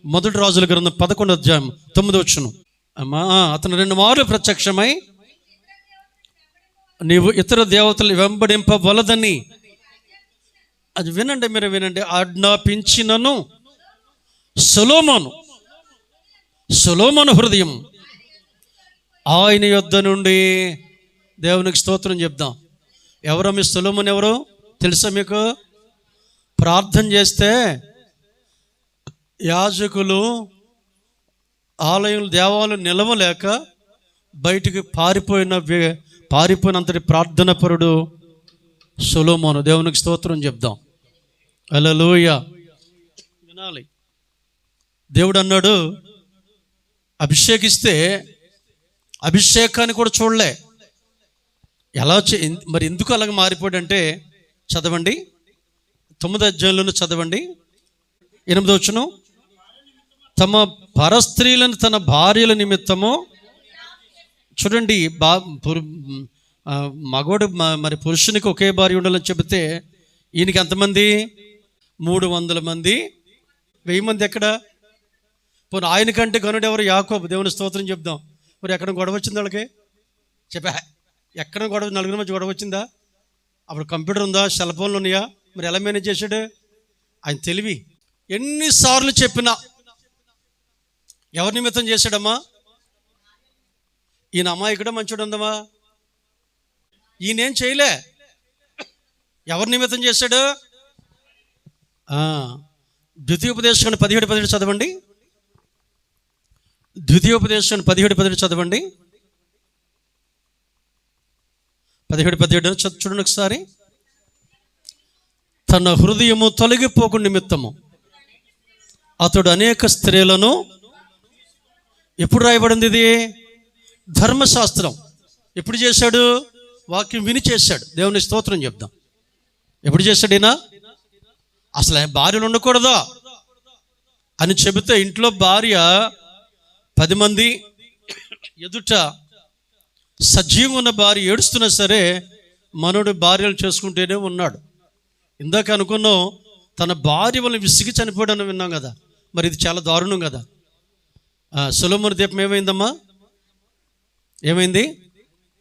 A: మొదటి రాజుల గ్రంథం 11వ అధ్యాయం 9వ వచనం. అమ్మా, అతను 2 మార్లు ప్రత్యక్షమై నీవు ఇతర దేవతలు వెంబడింపవలదని, అది వినండి, మీరు వినండి, ఆజ్ఞాపించినను సొలొమోను హృదయం ఆయన యొద్ద నుండి. దేవునికి స్తోత్రం చెప్దాం. ఎవరో మీ సొలొమోను ఎవరో తెలుసా మీకు? ప్రార్థన చేస్తే యాజకులు ఆలయం దేవాలయం నిలవలేక బయటికి పారిపోయినంతటి ప్రార్థన పరుడు సొలొమోను. దేవునికి స్తోత్రం చెప్దాం. హల్లెలూయా. వినాలి. దేవుడు అన్నాడు, అభిషేకిస్తే అభిషేకాన్ని కూడా చూడలే. మరి ఎందుకు అలాగ మారిపోయాడంటే, చదవండి 9వ అధ్యాయంలోనూ చదవండి 8వ వచనం. తమ పరస్త్రీలను తన భార్యల నిమిత్తము, చూడండి, మగోడు మరి పురుషునికి ఒకే భార్య ఉండాలని చెబితే ఈయనకి ఎంతమంది? 300 మంది. 1000 మంది ఎక్కడ? పోనీ ఆయన కంటే గనుడు ఎవరు? యాకోబు. దేవుని స్తోత్రం చెప్దాం. మరి ఎక్కడ గొడవ వచ్చింది వాళ్ళకి? చెప్పా, ఎక్కడ గొడవ? 4 మధ్య గొడవ వచ్చిందా? అప్పుడు కంప్యూటర్ ఉందా? సెల్ ఫోన్లు ఉన్నాయా? మరి ఎలా మేనేజ్ చేశాడు? ఆయన తెలివి. ఎన్నిసార్లు చెప్పినా ఎవరి నిమిత్తం చేశాడమ్మా? ఈయన అమ్మాయికుడా మంచోడు ఉందమ్మా? ఈయనేం చేయలే. ఎవరి నిమిత్తం చేశాడు? ద్వితీయోపదేశకాండం 17:17 చదవండి. ద్వితీయోపదేశకాండం 17:17 చదవండి. 17:17 చూడండి ఒకసారి. తన హృదయము తొలగిపోకు నిమిత్తము అతడు అనేక స్త్రీలను, ఎప్పుడు రాయబడింది ఇది? ధర్మశాస్త్రం ఎప్పుడు చేశాడు? వాక్యం విని చేశాడు. దేవుని స్తోత్రం చెప్దాం. ఎప్పుడు చేశాడు ఈయన? అసలు భార్యలు ఉండకూడదా అని చెబితే, ఇంట్లో భార్య 10 మంది ఎదుట సజీవం ఉన్న భార్య ఏడుస్తున్నా సరే మనోడు భార్యలు చేసుకుంటూనే ఉన్నాడు. ఇందాక అనుకున్నాం, తన భార్య వల్ల విసిగి చనిపోయాడని విన్నాం కదా. మరి ఇది చాలా దారుణం కదా. సొలొమోను దీపం ఏమైందమ్మా? ఏమైంది?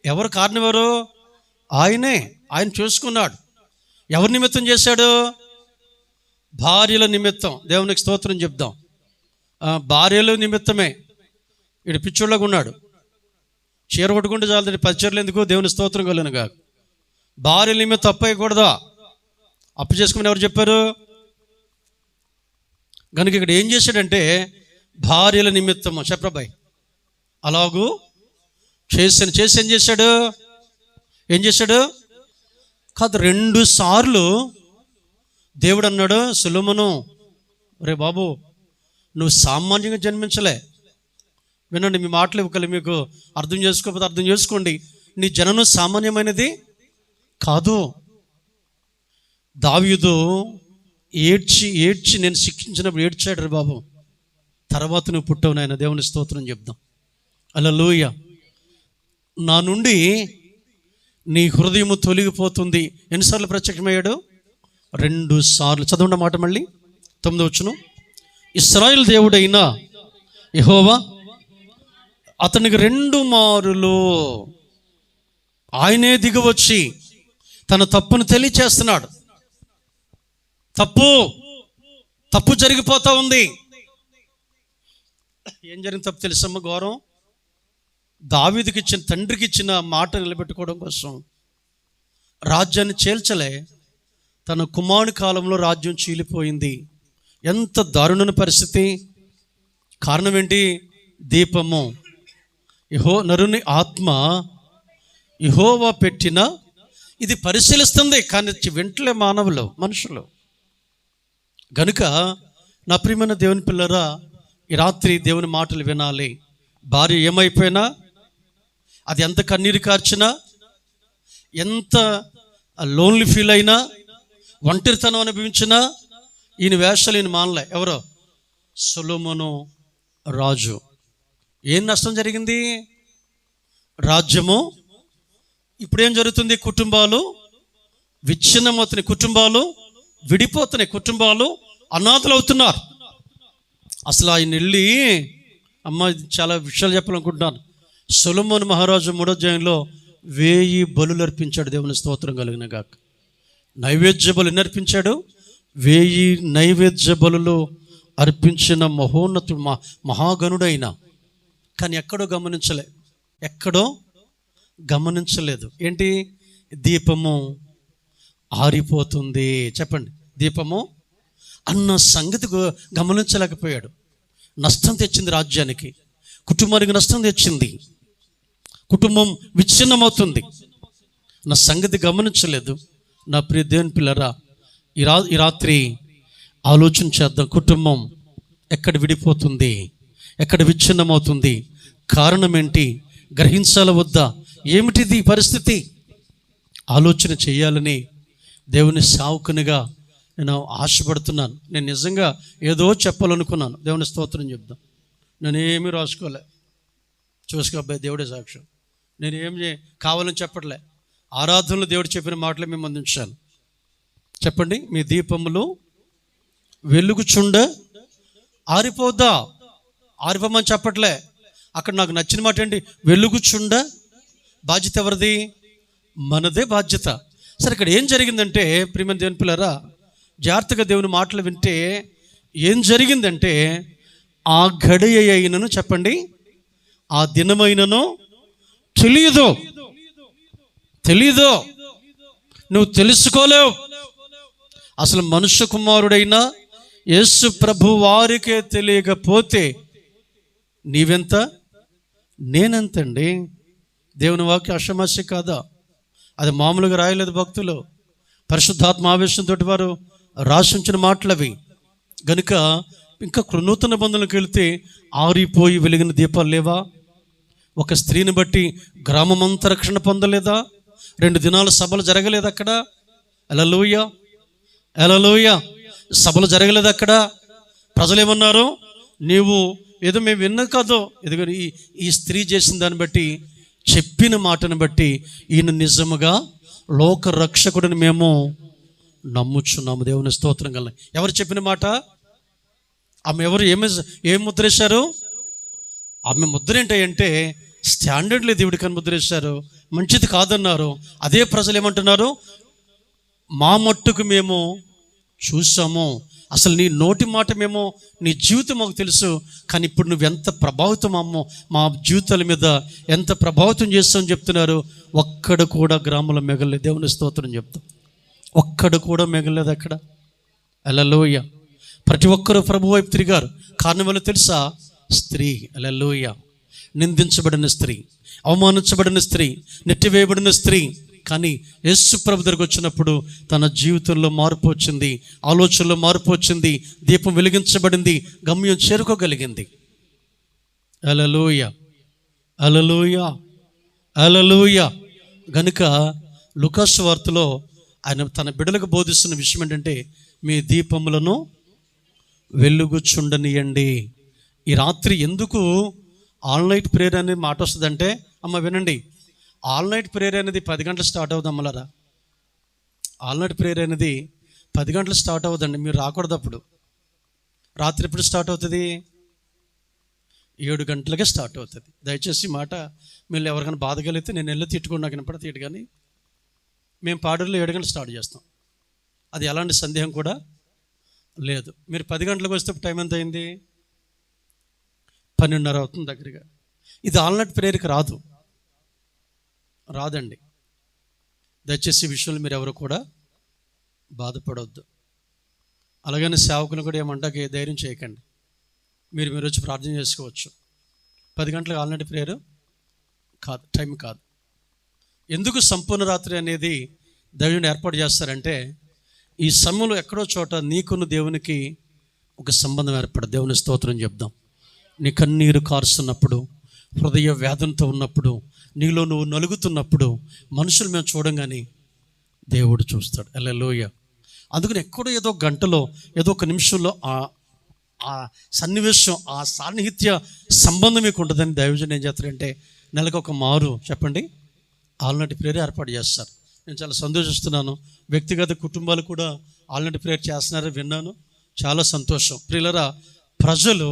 A: ఎవరు కారణం? ఎవరు? ఆయనే. ఆయన చూసుకున్నాడు. ఎవరి నిమిత్తం చేశాడు? భార్యల నిమిత్తం. దేవునికి స్తోత్రం చెప్దాం. భార్యల నిమిత్తమే. ఇడు పిచ్చోళ్ళగా ఉన్నాడు. చీర కొట్టుకుంటే చాలు, 10 చీరలు ఎందుకు? దేవుని స్తోత్రం కలుగునుగా. భార్యల నిమిత్తం అప్పు అయ్యకూడదా? అప్పు చేసుకోమని ఎవరు చెప్పారు? కనుక ఇక్కడ ఏం చేశాడంటే, భార్యల నిమిత్తము చెప్పరాబాయ్ అలాగూ చేసి ఏం చేశాడు? కాదు, 2 సార్లు దేవుడు అన్నాడు, సొలొమోను రే బాబు, నువ్వు సామాన్యంగా జన్మించలే. వినండి, మీ మాటలు ఇవ్వకలే, మీకు అర్థం చేసుకోకపోతే అర్థం చేసుకోండి. నీ జననం సామాన్యమైనది కాదు. దావీదు ఏడ్చి ఏడ్చి నేను శిక్షించినప్పుడు ఏడ్చాడు రే బాబు. తర్వాత నువ్వు పుట్టవు నాయన, దేవుని స్తోత్రం చెప్దాం. హల్లెలూయా. నా నుండి నీ హృదయము తొలగిపోతుంది. ఎన్నిసార్లు ప్రత్యక్షమయ్యాడు? 2 సార్లు. చదవండి మాట మళ్ళీ 9వ వచనం. ఇశ్రాయేలు దేవుడైన యెహోవా అతనికి 2 మారులు ఆయనే దిగివచ్చి తన తప్పును తెలియచేస్తున్నాడు. తప్పు జరిగిపోతా ఉంది. ఏం జరిగింది తప్పు తెలుసమ్మ? ఘోరం. దావీదుకి ఇచ్చిన, తండ్రికి ఇచ్చిన మాట నిలబెట్టుకోవడం కోసం రాజ్యాన్ని చేల్చలే. తన కుమారుని కాలంలో రాజ్యం చీలిపోయింది. ఎంత దారుణ పరిస్థితి. కారణం ఏంటి? దీపము. నరుని ఆత్మ యెహోవా పెట్టిన, ఇది పరిశీలిస్తుంది కానీ వెంటనే మనుషులు. గనుక నా ప్రియమైన దేవుని పిల్లరా, ఈ రాత్రి దేవుని మాటలు వినాలి. భార్య ఏమైపోయినా, అది ఎంత కన్నీరు కార్చినా, ఎంత లోన్లీ ఫీల్ అయినా, ఒంటరితనం అనుభవించినా, ఈయన వేషాలు ఈయన మానలే. ఎవరో? సొలొమోను రాజు. ఏం నష్టం జరిగింది? రాజ్యము. ఇప్పుడేం జరుగుతుంది? కుటుంబాలు విచ్ఛిన్నమవుతున్నాయి, కుటుంబాలు విడిపోతున్నాయి, కుటుంబాలు అనాథలు అవుతున్నారు. అసలు ఆయన వెళ్ళి, అమ్మ చాలా విషయాలు చెప్పాలనుకుంటున్నాను. సొలొమోను మహారాజు 3వ అధ్యాయంలో 1000 బలులు అర్పించాడు. దేవుని స్తోత్రం కలిగిన గాక. నైవేద్య బలు ఎన్ని అర్పించాడు? 1000 నైవేద్య బలులు అర్పించిన మహోన్నతుడు, మహాగణుడైన. కానీ ఎక్కడో గమనించలేదు. ఏంటి? దీపము ఆరిపోతుంది. చెప్పండి, దీపము అన్న సంగతి గమనించలేకపోయాడు. నష్టం తెచ్చింది రాజ్యానికి, కుటుంబానికి నష్టం తెచ్చింది. కుటుంబం విచ్ఛిన్నమవుతుంది. నా సంగతి గమనించలేదు. నా ప్రియ దేవుని పిల్లరా, ఈ రాత్రి ఆలోచన చేద్దాం. కుటుంబం ఎక్కడ విడిపోతుంది, ఎక్కడ విచ్ఛిన్నమవుతుంది? కారణం ఏంటి? గ్రహించాల వద్దా? ఏమిటిది పరిస్థితి? ఆలోచన చేయాలని దేవుని సేవకునిగా నేను ఆశపడుతున్నాను. నేను నిజంగా ఏదో చెప్పాలనుకున్నాను. దేవుని స్తోత్రం చెప్దాం. నేనేమీ రాసుకోలే. చూసుకో అబ్బాయి, దేవుడే సాక్ష్యం. నేనేమి కావాలని చెప్పట్లే. ఆరాధనలో దేవుడు చెప్పిన మాటలే మేము అందించాను. చెప్పండి, మీ దీపములు వెలుగుచుండ ఆరిపోద్దా? ఆరిపోమని చెప్పట్లే. అక్కడ నాకు నచ్చిన మాట ఏంటి? వెలుగుచుండ. బాధ్యత ఎవరిది? మనదే బాధ్యత. సరే, ఇక్కడ ఏం జరిగిందంటే ప్రియమైన దేవుని పిల్లరా, జాగ్రత్తగా దేవుని మాటలు వింటే ఏం జరిగిందంటే, ఆ గడియ అయినను, చెప్పండి, ఆ దినమైనను తెలీదు. నువ్వు తెలుసుకోలేవు. అసలు మనుష్య కుమారుడైన యేసు ప్రభు వారికే తెలియకపోతే నీవెంత, నేనెంతండి? దేవుని వాక్య అసమస్య కాదా? అది మామూలుగా రాయలేదు భక్తులు, పరిశుద్ధాత్మ ఆవేశంతో వారు రాసించిన మాటలవి. గనుక ఇంకా నూతన బంధువులకు వెళితే ఆరిపోయి వెలిగిన దీపాలు లేవా? ఒక స్త్రీని బట్టి గ్రామమంతా రక్షణ పొందలేదా? 2 దినాల సభలు జరగలేదు అక్కడ? హల్లెలూయా. సభలు జరగలేదు అక్కడ? ప్రజలు ఏమన్నారు? నీవు ఏదో మేము విన్నా కాదు, ఎదుగు ఈ స్త్రీ చేసిన దాన్ని బట్టి, చెప్పిన మాటను బట్టి ఈయన నిజముగా లోక రక్షకుడిని మేము నమ్ముచున్నాము. దేవుని స్తోత్రం కల. ఎవరు చెప్పిన మాట? ఆమె ఎవరు? ఏం ముద్రేశారు? ఆమె ముద్ర ఏంటంటే స్టాండర్డ్ లేదు, దేవుడికి అని ముద్రేశారు. మంచిది కాదన్నారు. అదే ప్రజలు ఏమంటున్నారు? మా మట్టుకు మేము చూసాము. అసలు నీ నోటి మాట మేము, నీ జీవితం మాకు తెలుసు, కానీ ఇప్పుడు నువ్వు ఎంత ప్రభావితం అమ్మో, మా జీవితాల మీద ఎంత ప్రభావితం చేస్తావని చెప్తున్నారు. ఒక్కడ కూడా గ్రామంలో మిగలలేదు. దేవుని స్తోత్రం చెప్తాం. ఒక్కడ కూడా మిగలలేదు అక్కడ. హల్లెలూయా. ప్రతి ఒక్కరూ ప్రభు వైపు తిరిగారు. కారణం వల్ల తెలుసా? స్త్రీ. హల్లెలూయా. నిందించబడిన స్త్రీ, అవమానించబడిన స్త్రీ, నెట్టివేయబడిన స్త్రీ, కానీ యేసు ప్రభు దగ్గరకు వచ్చినప్పుడు తన జీవితంలో మార్పు వచ్చింది, ఆలోచనలో మార్పు వచ్చింది, దీపం వెలిగించబడింది, గమ్యం చేరుకోగలిగింది. హల్లెలూయా, హల్లెలూయా, హల్లెలూయా. గనుక లూకా సువార్తలో ఆయన తన బిడ్డలకు బోధిస్తున్న విషయం ఏంటంటే, మీ దీపములను వెలుగుచుండనియండి. ఈ రాత్రి ఎందుకు ఆల్ నైట్ ప్రేయర్ అనే మాట వస్తుందంటే, అమ్మ వినండి, ఆల్ నైట్ ప్రేయర్ అనేది 10 గంటలు స్టార్ట్ అవుతుంది అమ్మలారా. ఆల్ నైట్ ప్రేయర్ అనేది 10 గంటలు స్టార్ట్ అవుతుందండి. మీరు రాకూడదు అప్పుడు. రాత్రి ఎప్పుడు స్టార్ట్ అవుతుంది? 7 గంటలకే స్టార్ట్ అవుతుంది. దయచేసి మాట మీరు ఎవరికైనా బాధ కలిగితే నేను వెళ్ళి తిట్టుకుని నాకు వినపడ తీయడు, కానీ మేము పాడూరులో 7 గంటలు స్టార్ట్ చేస్తాం. అది ఎలాంటి సందేహం కూడా లేదు. మీరు 10 గంటలకు వస్తే టైం ఎంత అయింది? 12:30 అవుతుంది దగ్గరగా. ఇది ఆల్ నైట్ ప్రేయర్కి రాదండి. దయచేసి ఈ విషయంలో మీరు ఎవరు కూడా బాధపడవద్దు. అలాగని సేవకులు కూడా ఏమంటాకి ధైర్యం చేయకండి. మీరు వచ్చి ప్రార్థన చేసుకోవచ్చు. 10 గంటలకు ఆల్ నైట్ ప్రేయర్ కాదు, టైం కాదు. ఎందుకు సంపూర్ణ రాత్రి అనేది దైవుని ఏర్పాటు చేస్తారంటే, ఈ సమయంలో ఎక్కడో చోట నీకును దేవునికి ఒక సంబంధం ఏర్పడదు. దేవుని స్తోత్రం చెప్దాం. నీ కన్నీరు కారుస్తున్నప్పుడు, హృదయ వేదనతో ఉన్నప్పుడు, నీలో నువ్వు నలుగుతున్నప్పుడు మనుషులు మేము చూడంగానే దేవుడు చూస్తాడు. హల్లెలూయా. అందుకని ఎక్కడో ఏదో గంటలో ఏదో ఒక నిమిషంలో ఆ సన్నివేశం, ఆ సాన్నిహిత్య సంబంధం మీకు ఉంటుందని దైవజనుడు ఏం చేస్తారంటే, నెలకు ఒక మారు చెప్పండి ఆల్ నైట్ ప్రేయర్ ఏర్పాటు చేస్తారు. నేను చాలా సంతోషిస్తున్నాను. వ్యక్తిగత కుటుంబాలు కూడా ఆల్ నైట్ ప్రేయర్ చేస్తున్నారని విన్నాను. చాలా సంతోషం. ప్రియులరా, ప్రజలు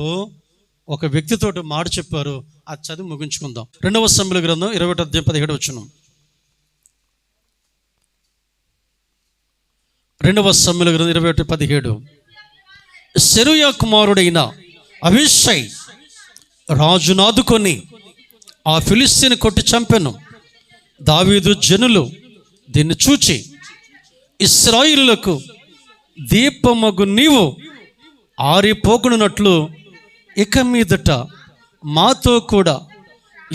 A: ఒక వ్యక్తితోటి మాట చెప్పారు, అది చదివి ముగించుకుందాం. 2వ సమూయేలు గ్రంథం 21:17 వచనం. 2వ సమూయేలు గ్రంథం 21:17. సెరూయా కుమారుడైన అబీషై రాజునాదుకొని ఆ ఫిలిష్తీయుని కొట్టి చంపెను. దావీదు జనులు దీన్ని చూచి, ఇశ్రాయేలులకు దీపమగు నీవు ఆరిపోకున్నట్లు ఇక మీదట మాతో కూడా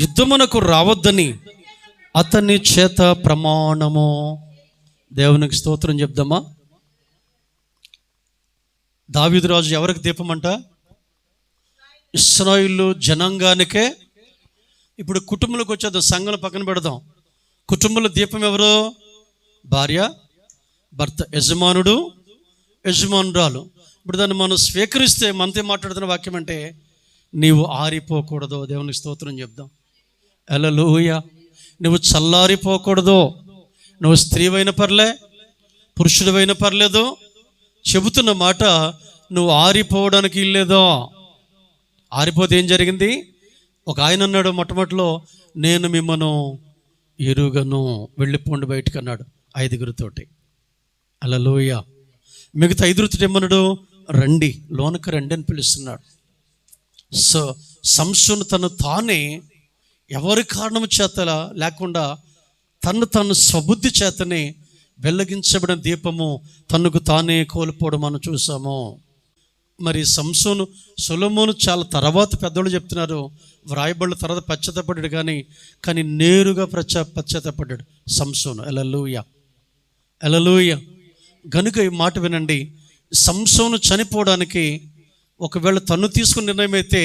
A: యుద్ధమునకు రావద్దని అతని చేత ప్రమాణము. దేవునికి స్తోత్రం చెప్దామా. దావీదు రాజు ఎవరికి దీపం అంట? ఇశ్రాయేలు జనాంగానికే. ఇప్పుడు కుటుంబంలోకి వచ్చేద్దాం, సంఘం పక్కన పెడదాం. కుటుంబంలో దీపం ఎవరు? భార్య, భర్త, యజమానుడు, యజమానురాలు. ఇప్పుడు దాన్ని మనం స్వీకరిస్తే మనతో మాట్లాడుతున్న వాక్యం అంటే, నీవు ఆరిపోకూడదు. దేవునికి స్తోత్రం చెప్దాం. హల్లెలూయా. నువ్వు చల్లారిపోకూడదు. నువ్వు స్త్రీవైన పర్లే, పురుషుడివైన పర్లేదు, చెబుతున్న మాట నువ్వు ఆరిపోవడానికి ఇల్లేదో. ఆరిపోతే ఏం జరిగింది? ఒక ఆయన అన్నాడు మొట్టమొదటిలో, నేను మిమ్మను ఎరుగను, వెళ్ళిపోండి బయటకు అన్నాడు 5గురితోటి. హల్లెలూయా. మిగతా 5గురితో ఏమన్నాడు? రండి, లోనకు రండి అని పిలుస్తున్నాడు. సో సంసోను తను తానే ఎవరి కారణం చేత లేకుండా తను స్వబుద్ధి చేతనే వెలిగించబడిన దీపము తనకు తానే కోల్పోవడం మనం చూసాము. మరి సంసోను, సొలొమోను చాలా తర్వాత పెద్దోళ్ళు చెప్తున్నారు, వ్రాయబడుల తర్వాత పశ్చాత్తపడ్డాడు, కానీ నేరుగా పశ్చాత్తపడ్డాడు సంసోను. హల్లెలూయా, హల్లెలూయా. గనుక ఈ మాట వినండి, సంసోను చనిపోవడానికి ఒకవేళ తను తీసుకున్న నిర్ణయం అయితే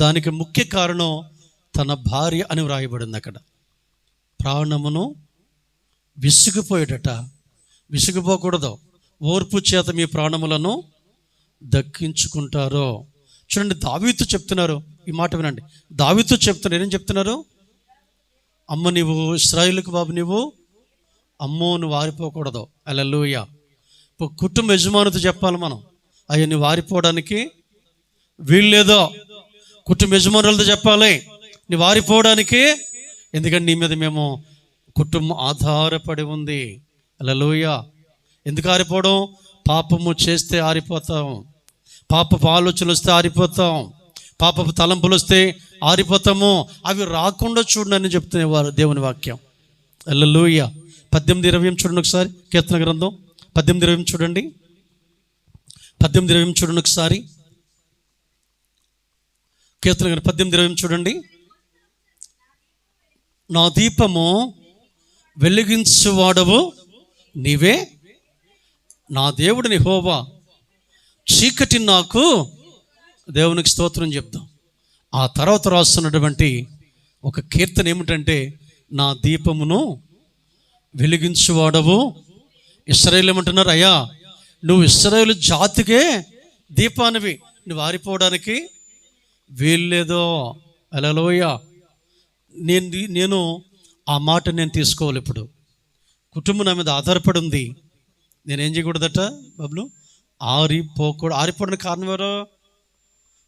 A: దానికి ముఖ్య కారణం తన భార్య అని వ్రాయబడింది అక్కడ. ప్రాణమును విసిగిపోయేటట. విసిగిపోకూడదు. ఓర్పు చేత మీ ప్రాణములను దక్కించుకుంటారో. చూడండి, దావీదు చెప్తున్నారు, ఈ మాట వినండి. దావీదు చెప్తున్నారు, ఏం చెప్తున్నారు? అమ్మ నీవు ఇశ్రాయేలుకు బాబు, నీవు అమ్మో నువ్వు వారిపోకూడదు. హల్లెలూయా. ఇప్పుడు కుటుంబ యజమానితో చెప్పాలి మనం, అయ్యా నువ్వు వారిపోవడానికి వీల్లేదో. కుటుంబ యజమానులతో చెప్పాలి, నువ్వు వారిపోవడానికి, ఎందుకంటే నీ మీద మేము కుటుంబం ఆధారపడి ఉంది. హల్లెలూయా. ఎందుకు ఆరిపోవడం? పాపము చేస్తే ఆరిపోతాం, పాపపు ఆలోచనలు వస్తే ఆరిపోతాం, పాపపు తలంపులు వస్తే ఆరిపోతాము. అవి రాకుండా చూడని చెప్తున్నారు దేవుని వాక్యం. హల్లెలూయా. 18:20 చూడండి ఒకసారి. కీర్తన గ్రంథం 18:20 చూడండి. 18:20 చూడండి ఒకసారి. కీర్తన గ్రంథం 18:20 చూడండి. నా దీపము వెలిగించువాడవు నీవే, నా దేవుడిని యెహోవా, చీకటి నాకు, దేవునికి స్తోత్రం చెప్దాం. ఆ తర్వాత రాస్తున్నటువంటి ఒక కీర్తన ఏమిటంటే, నా దీపమును వెలిగించువాడవు. ఇశ్రాయేలు ఏమంటున్నారు, అయ్యా నువ్వు ఇశ్రాయేలు జాతికే దీపానివి, నువ్వు ఆరిపోవడానికి వీల్లేదో. హల్లెలూయా. నేను ఆ మాట నేను తీసుకోవాలి. ఇప్పుడు కుటుంబం నా మీద ఆధారపడి ఉంది, నేనేం చేయకూడదట బాబులు, ఆరిపోవడానికి కారణం ఎవరో?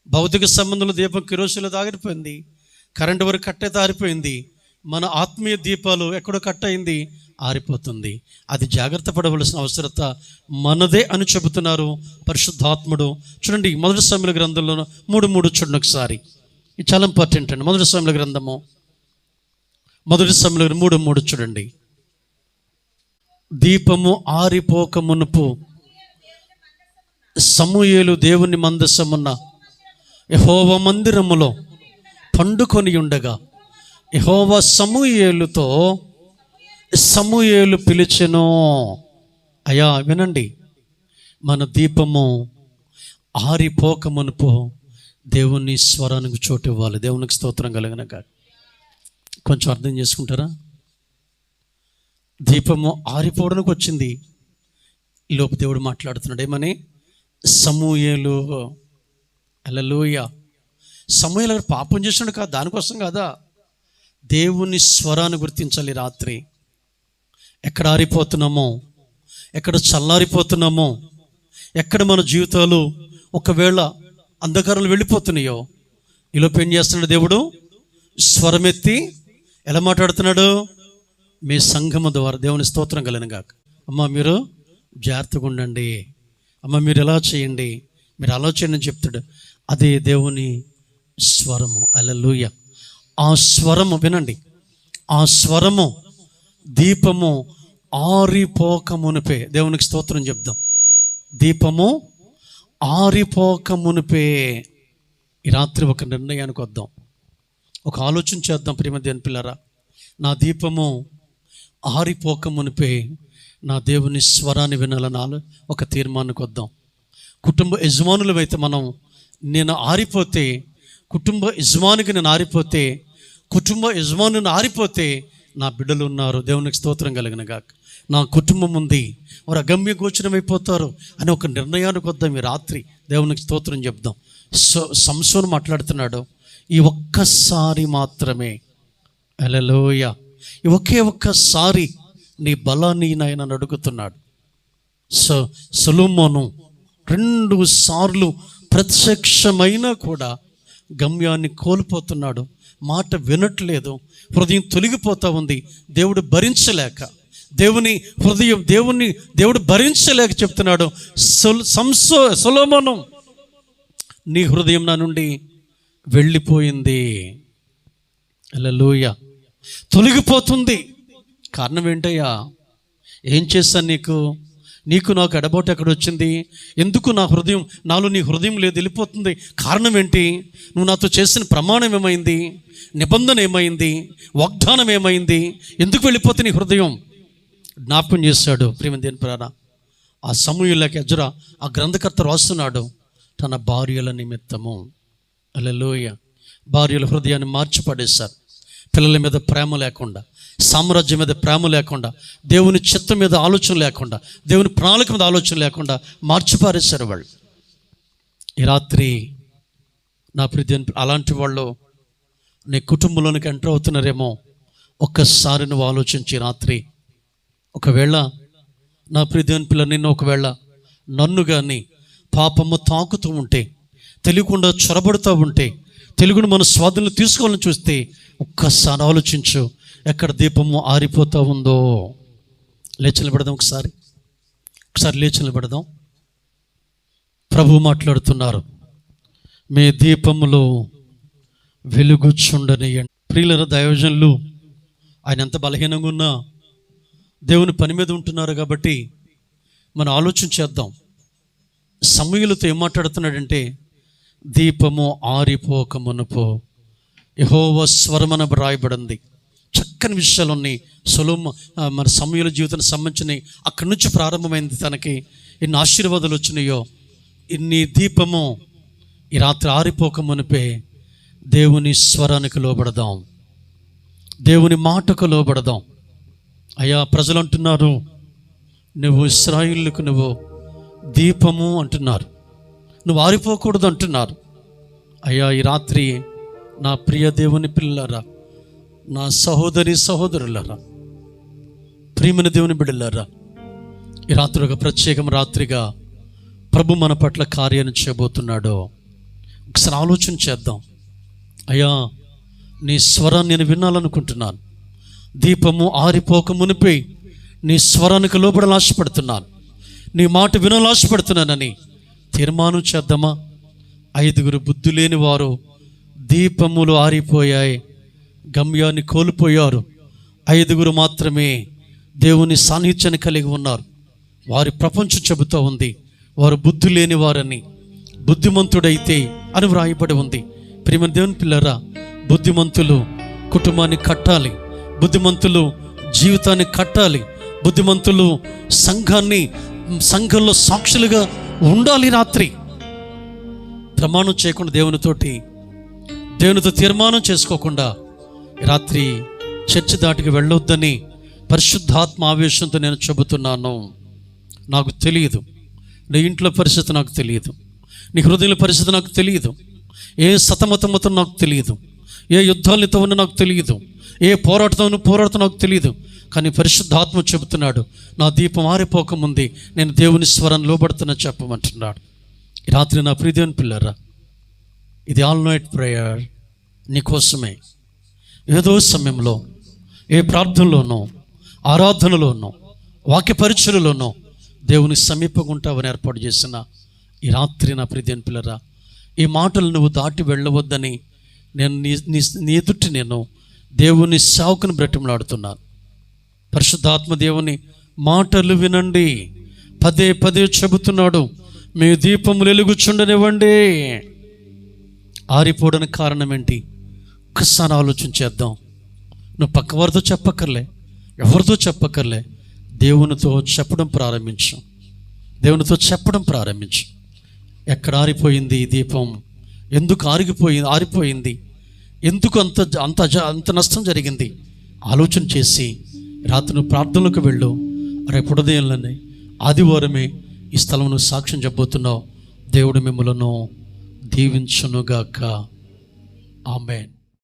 A: భౌతిక సంబంధంలో దీపం కిరోసిన్లో ఆగిపోయింది, కరెంటు వరకు కట్టయితే ఆరిపోయింది. మన ఆత్మీయ దీపాలు ఎక్కడో కట్ అయింది, ఆరిపోతుంది. అది జాగ్రత్త పడవలసిన అవసరత మనదే అని చెబుతున్నారు పరిశుద్ధాత్ముడు. చూడండి, మొదటి సమూయేలు గ్రంథంలో 3:3 చూడండి ఒకసారి. ఇది చాలా ఇంపార్టెంట్ అండి. మొదటి సమూయేలు గ్రంథము, మొదటి సమూయేలు 3:3 చూడండి. దీపము ఆరిపోక మునుపు సమూయేలు దేవుని మందసమున్న యెహోవా మందిరములో పండుకొని ఉండగా యెహోవా సమూయేలుతో, సమూయేలు పిలిచెను. అయ్యా వినండి, మన దీపము ఆరిపోక మునుపు దేవుని స్వరానికి చోటు ఇవ్వాలి. దేవునికి స్తోత్రం కలుగునగాక. కొంచెం అర్థం చేసుకుంటారా? దీపము ఆరిపోవడానికి వచ్చింది, ఈలోపు దేవుడు మాట్లాడుతున్నాడు. ఏమని? సమూయేలు. హల్లెలూయా. సమూయేలు గారు పాపం చేసినాడు కాదు, దానికోసం కాదా, దేవుని స్వరాన్ని గుర్తించాలి. రాత్రి ఎక్కడ ఆరిపోతున్నామో, ఎక్కడ చల్లారిపోతున్నామో, ఎక్కడ మన జీవితాలు ఒకవేళ అంధకారాలు వెళ్ళిపోతున్నాయో, ఈలోపు ఏం చేస్తున్నాడు దేవుడు? స్వరమెత్తి ఎలా మాట్లాడుతున్నాడు? మీ సంఘము ద్వారా. దేవుని స్తోత్రం కలుగునుగాక. అమ్మ మీరు జాగ్రత్తగా ఉండండి, అమ్మ మీరు ఎలా చేయండి, మీరు అలా చేయండి అని చెప్తాడు. అదే దేవుని స్వరము. హల్లెలూయా. ఆ స్వరము వినండి, ఆ స్వరము దీపము ఆరిపోక మునిపే. దేవునికి స్తోత్రం చెప్దాం. దీపము ఆరిపోక మునిపే. ఈ రాత్రి ఒక నిర్ణయానికి వద్దాం, ఒక ఆలోచన చేద్దాం. ప్రియమైన దేవుని పిల్లరా, నా దీపము ఆరిపోక మునిపే నా దేవుని స్వరాన్ని వినాలని ఒక తీర్మానానికి వద్దాం. కుటుంబ యజమానులమైతే మనం, నేను ఆరిపోతే, కుటుంబ యజమానికి నేను ఆరిపోతే, కుటుంబ యజమానుని ఆరిపోతే నా బిడ్డలు ఉన్నారు. దేవునికి స్తోత్రం కలుగునుగాక. నా కుటుంబం ఉంది, వారు అగమ్య గోచరం అయిపోతారు అని ఒక నిర్ణయానికి వద్దాం ఈ రాత్రి. దేవునికి స్తోత్రం చెప్దాం. సంసోను మాట్లాడుతున్నాడు, ఈ ఒక్కసారి మాత్రమే, హల్లెలూయా, ఈ ఒక్కసారి నీ బలాన్ని ఆయన అడుగుతున్నాడు. సొలొమోను 2 సార్లు ప్రత్యక్షమైనా కూడా గమ్యాన్ని కోల్పోతున్నాడు, మాట వినట్లేదు, హృదయం తొలగిపోతూ ఉంది. దేవుడు భరించలేక, దేవుడు భరించలేక చెప్తున్నాడు, సొలొమోను నీ హృదయం నా నుండి వెళ్ళిపోయింది. హల్లెలూయా. తొలగిపోతుంది. కారణం ఏంటయ్యా? ఏం చేశాను నీకు నాకు ఎడబాటు ఎక్కడ వచ్చింది? ఎందుకు నాలో నీ హృదయం లేదు, వెళ్ళిపోతుంది? కారణం ఏంటి? నువ్వు నాతో చేసిన ప్రమాణం ఏమైంది? నిబంధన ఏమైంది? వాగ్దానం ఏమైంది? ఎందుకు వెళ్ళిపోతే నీ హృదయం? జ్ఞాపకం చేశాడు. ప్రియమైన దేవుని ప్రేరణ, ఆ సమూయేలుకి ఎజ్రా ఆ గ్రంథకర్త రాస్తున్నాడు, తన భార్యల నిమిత్తము. హల్లెలూయా. భార్యల హృదయాన్ని మార్చిపడేశారు. పిల్లల మీద ప్రేమ లేకుండా, సామ్రాజ్యం మీద ప్రేమ లేకుండా, దేవుని చిత్తం మీద ఆలోచన లేకుండా, దేవుని ప్రణాళిక మీద ఆలోచన లేకుండా మార్చిపారేశారు వాళ్ళు. ఈ రాత్రి నా ప్రియ అలాంటి వాళ్ళు నీ కుటుంబంలోనికి ఎంటర్ అవుతున్నారేమో. ఒక్కసారి నువ్వు ఆలోచించి రాత్రి, ఒకవేళ నా ప్రియ దేవుని పిల్ల నిన్ను ఒకవేళ నన్ను కానీ పాపము తాకుతూ ఉంటే, తెలియకుండా చొరబడుతూ ఉంటే, తెలుగును మన స్వాధీనం తీసుకోవాలని చూస్తే ఒక్కసారి ఆలోచించు, ఎక్కడ దీపము ఆరిపోతూ ఉందో. లేచి నిలబడదాం, ఒకసారి లేచి నిలబడదాం. ప్రభు మాట్లాడుతున్నారు, మీ దీపములో వెలుగుచుండనియండి. ప్రియులైన దైవజనులు, ఆయన ఎంత బలహీనంగా ఉన్నా దేవుని పని మీద ఉంటున్నారు కాబట్టి మనం ఆలోచన చేద్దాం. సమూయేలుతో ఏం మాట్లాడుతున్నాడంటే, దీపము ఆరిపోక మునుపు యెహోవా స్వరమన రాయబడింది. చక్కని విషయాలు ఉన్నాయి. మన సమయాల జీవితానికి సంబంధించినవి అక్కడి నుంచి ప్రారంభమైంది. తనకి ఎన్ని ఆశీర్వాదాలు వచ్చినాయో, ఇన్ని దీపము ఈ రాత్రి ఆరిపోక మునిపే దేవుని స్వరానికి లోబడదాం, దేవుని మాటకు లోబడదాం. అయ్యా, ప్రజలు అంటున్నారు, నువ్వు ఇశ్రాయేలుకు నువ్వు దీపము అంటున్నారు, నువ్వు ఆరిపోకూడదు అంటున్నారు. అయ్యా, ఈ రాత్రి నా ప్రియ దేవుని పిల్లలారా, నా సహోదరి సహోదరులారా, ప్రియమైన దేవుని బిడ్డలారా, ఈ రాత్రి ఒక ప్రత్యేకం రాత్రిగా ప్రభు మన పట్ల కార్యాన్ని చేయబోతున్నాడో ఒకసారి ఆలోచన చేద్దాం. అయ్యా, నీ స్వరాన్ని నేను వినాలనుకుంటున్నాను. దీపము ఆరిపోక మునిపే నీ స్వరానికి లోబడాలని ఆశపడుతున్నాను, నీ మాట వినాలని ఆశపడుతున్నానని తీర్మానం చేద్దామా? 5 బుద్ధి లేని వారు దీపములు ఆరిపోయాయి, గమ్యాన్ని కోల్పోయారు. 5 మాత్రమే దేవుని సాన్నిధ్యాన్ని కలిగి ఉన్నారు. వారి ప్రపంచం చెబుతూ ఉంది వారు బుద్ధి లేని వారని. బుద్ధిమంతుడైతే అని వ్రాయబడి ఉంది. ప్రియమైన దేవుని పిల్లరా, బుద్ధిమంతులు కుటుంబాన్ని కట్టాలి, బుద్ధిమంతులు జీవితాన్ని కట్టాలి, బుద్ధిమంతులు సంఘంలో సాక్షులుగా ఉండాలి. రాత్రి ప్రమాణం చేయకుండా దేవునితో తీర్మానం చేసుకోకుండా రాత్రి చర్చి దాటికి వెళ్ళొద్దని పరిశుద్ధాత్మ ఆవేశంతో నేను చెబుతున్నాను. నాకు తెలియదు నీ ఇంట్లో పరిస్థితి, నాకు తెలియదు నీ హృదయంలో పరిస్థితి, నాకు తెలియదు ఏ సతమతమతో నాకు తెలియదు, ఏ యుద్ధాలతో ఉన్న నాకు తెలియదు, ఏ పోరాడుతూ నాకు తెలియదు. కానీ పరిశుద్ధాత్మ చెబుతున్నాడు, నా దీపం ఆరిపోకముందే నేను దేవుని స్వరాన్ని లోబడుతున్నా చెప్పమంటున్నాడు. ఈ రాత్రి నా ప్రియ దేవుని పిల్లరా, ఇది ఆల్ నైట్ ప్రేయర్ నీకోసమే. ఏదో సమయంలో, ఏ ప్రార్థనలోనో, ఆరాధనలోనో, వాక్య పరిచయలోనో దేవుని సమీపంగా ఉంటావని ఏర్పాటు చేసిన ఈ రాత్రి నా ప్రియ దేవుని పిల్లరా, ఈ మాటలు నువ్వు దాటి వెళ్ళవద్దని నేను నీ ఎదుటి నేను దేవుని సేవకుని బ్రతిమలాడుతున్నాను. పరిశుద్ధాత్మ దేవుని మాటలు వినండి, పదే చెబుతున్నాడు, మీ దీపములు వెలుగుచుండనివ్వండి. ఆరిపోవడానికి కారణం ఏంటి? ఒక్కసారి ఆలోచించేద్దాం. నువ్వు పక్కవారితో చెప్పక్కర్లే, ఎవరితో చెప్పక్కర్లే, దేవునితో చెప్పడం ప్రారంభించు. ఎక్కడ ఆరిపోయింది ఈ దీపం? ఎందుకు ఆరిపోయింది? ఎందుకు అంత నష్టం జరిగింది? ఆలోచన చేసి రాత్రి నువ్వు ప్రార్థనలకు వెళ్ళు. రేపు ఉదయంలోనే ఆదివారమే ఈ స్థలంలో సాక్ష్యం చెప్పబోతున్నావు. దేవుడు మిమ్మలను దీవించునుగాక. ఆమేన్.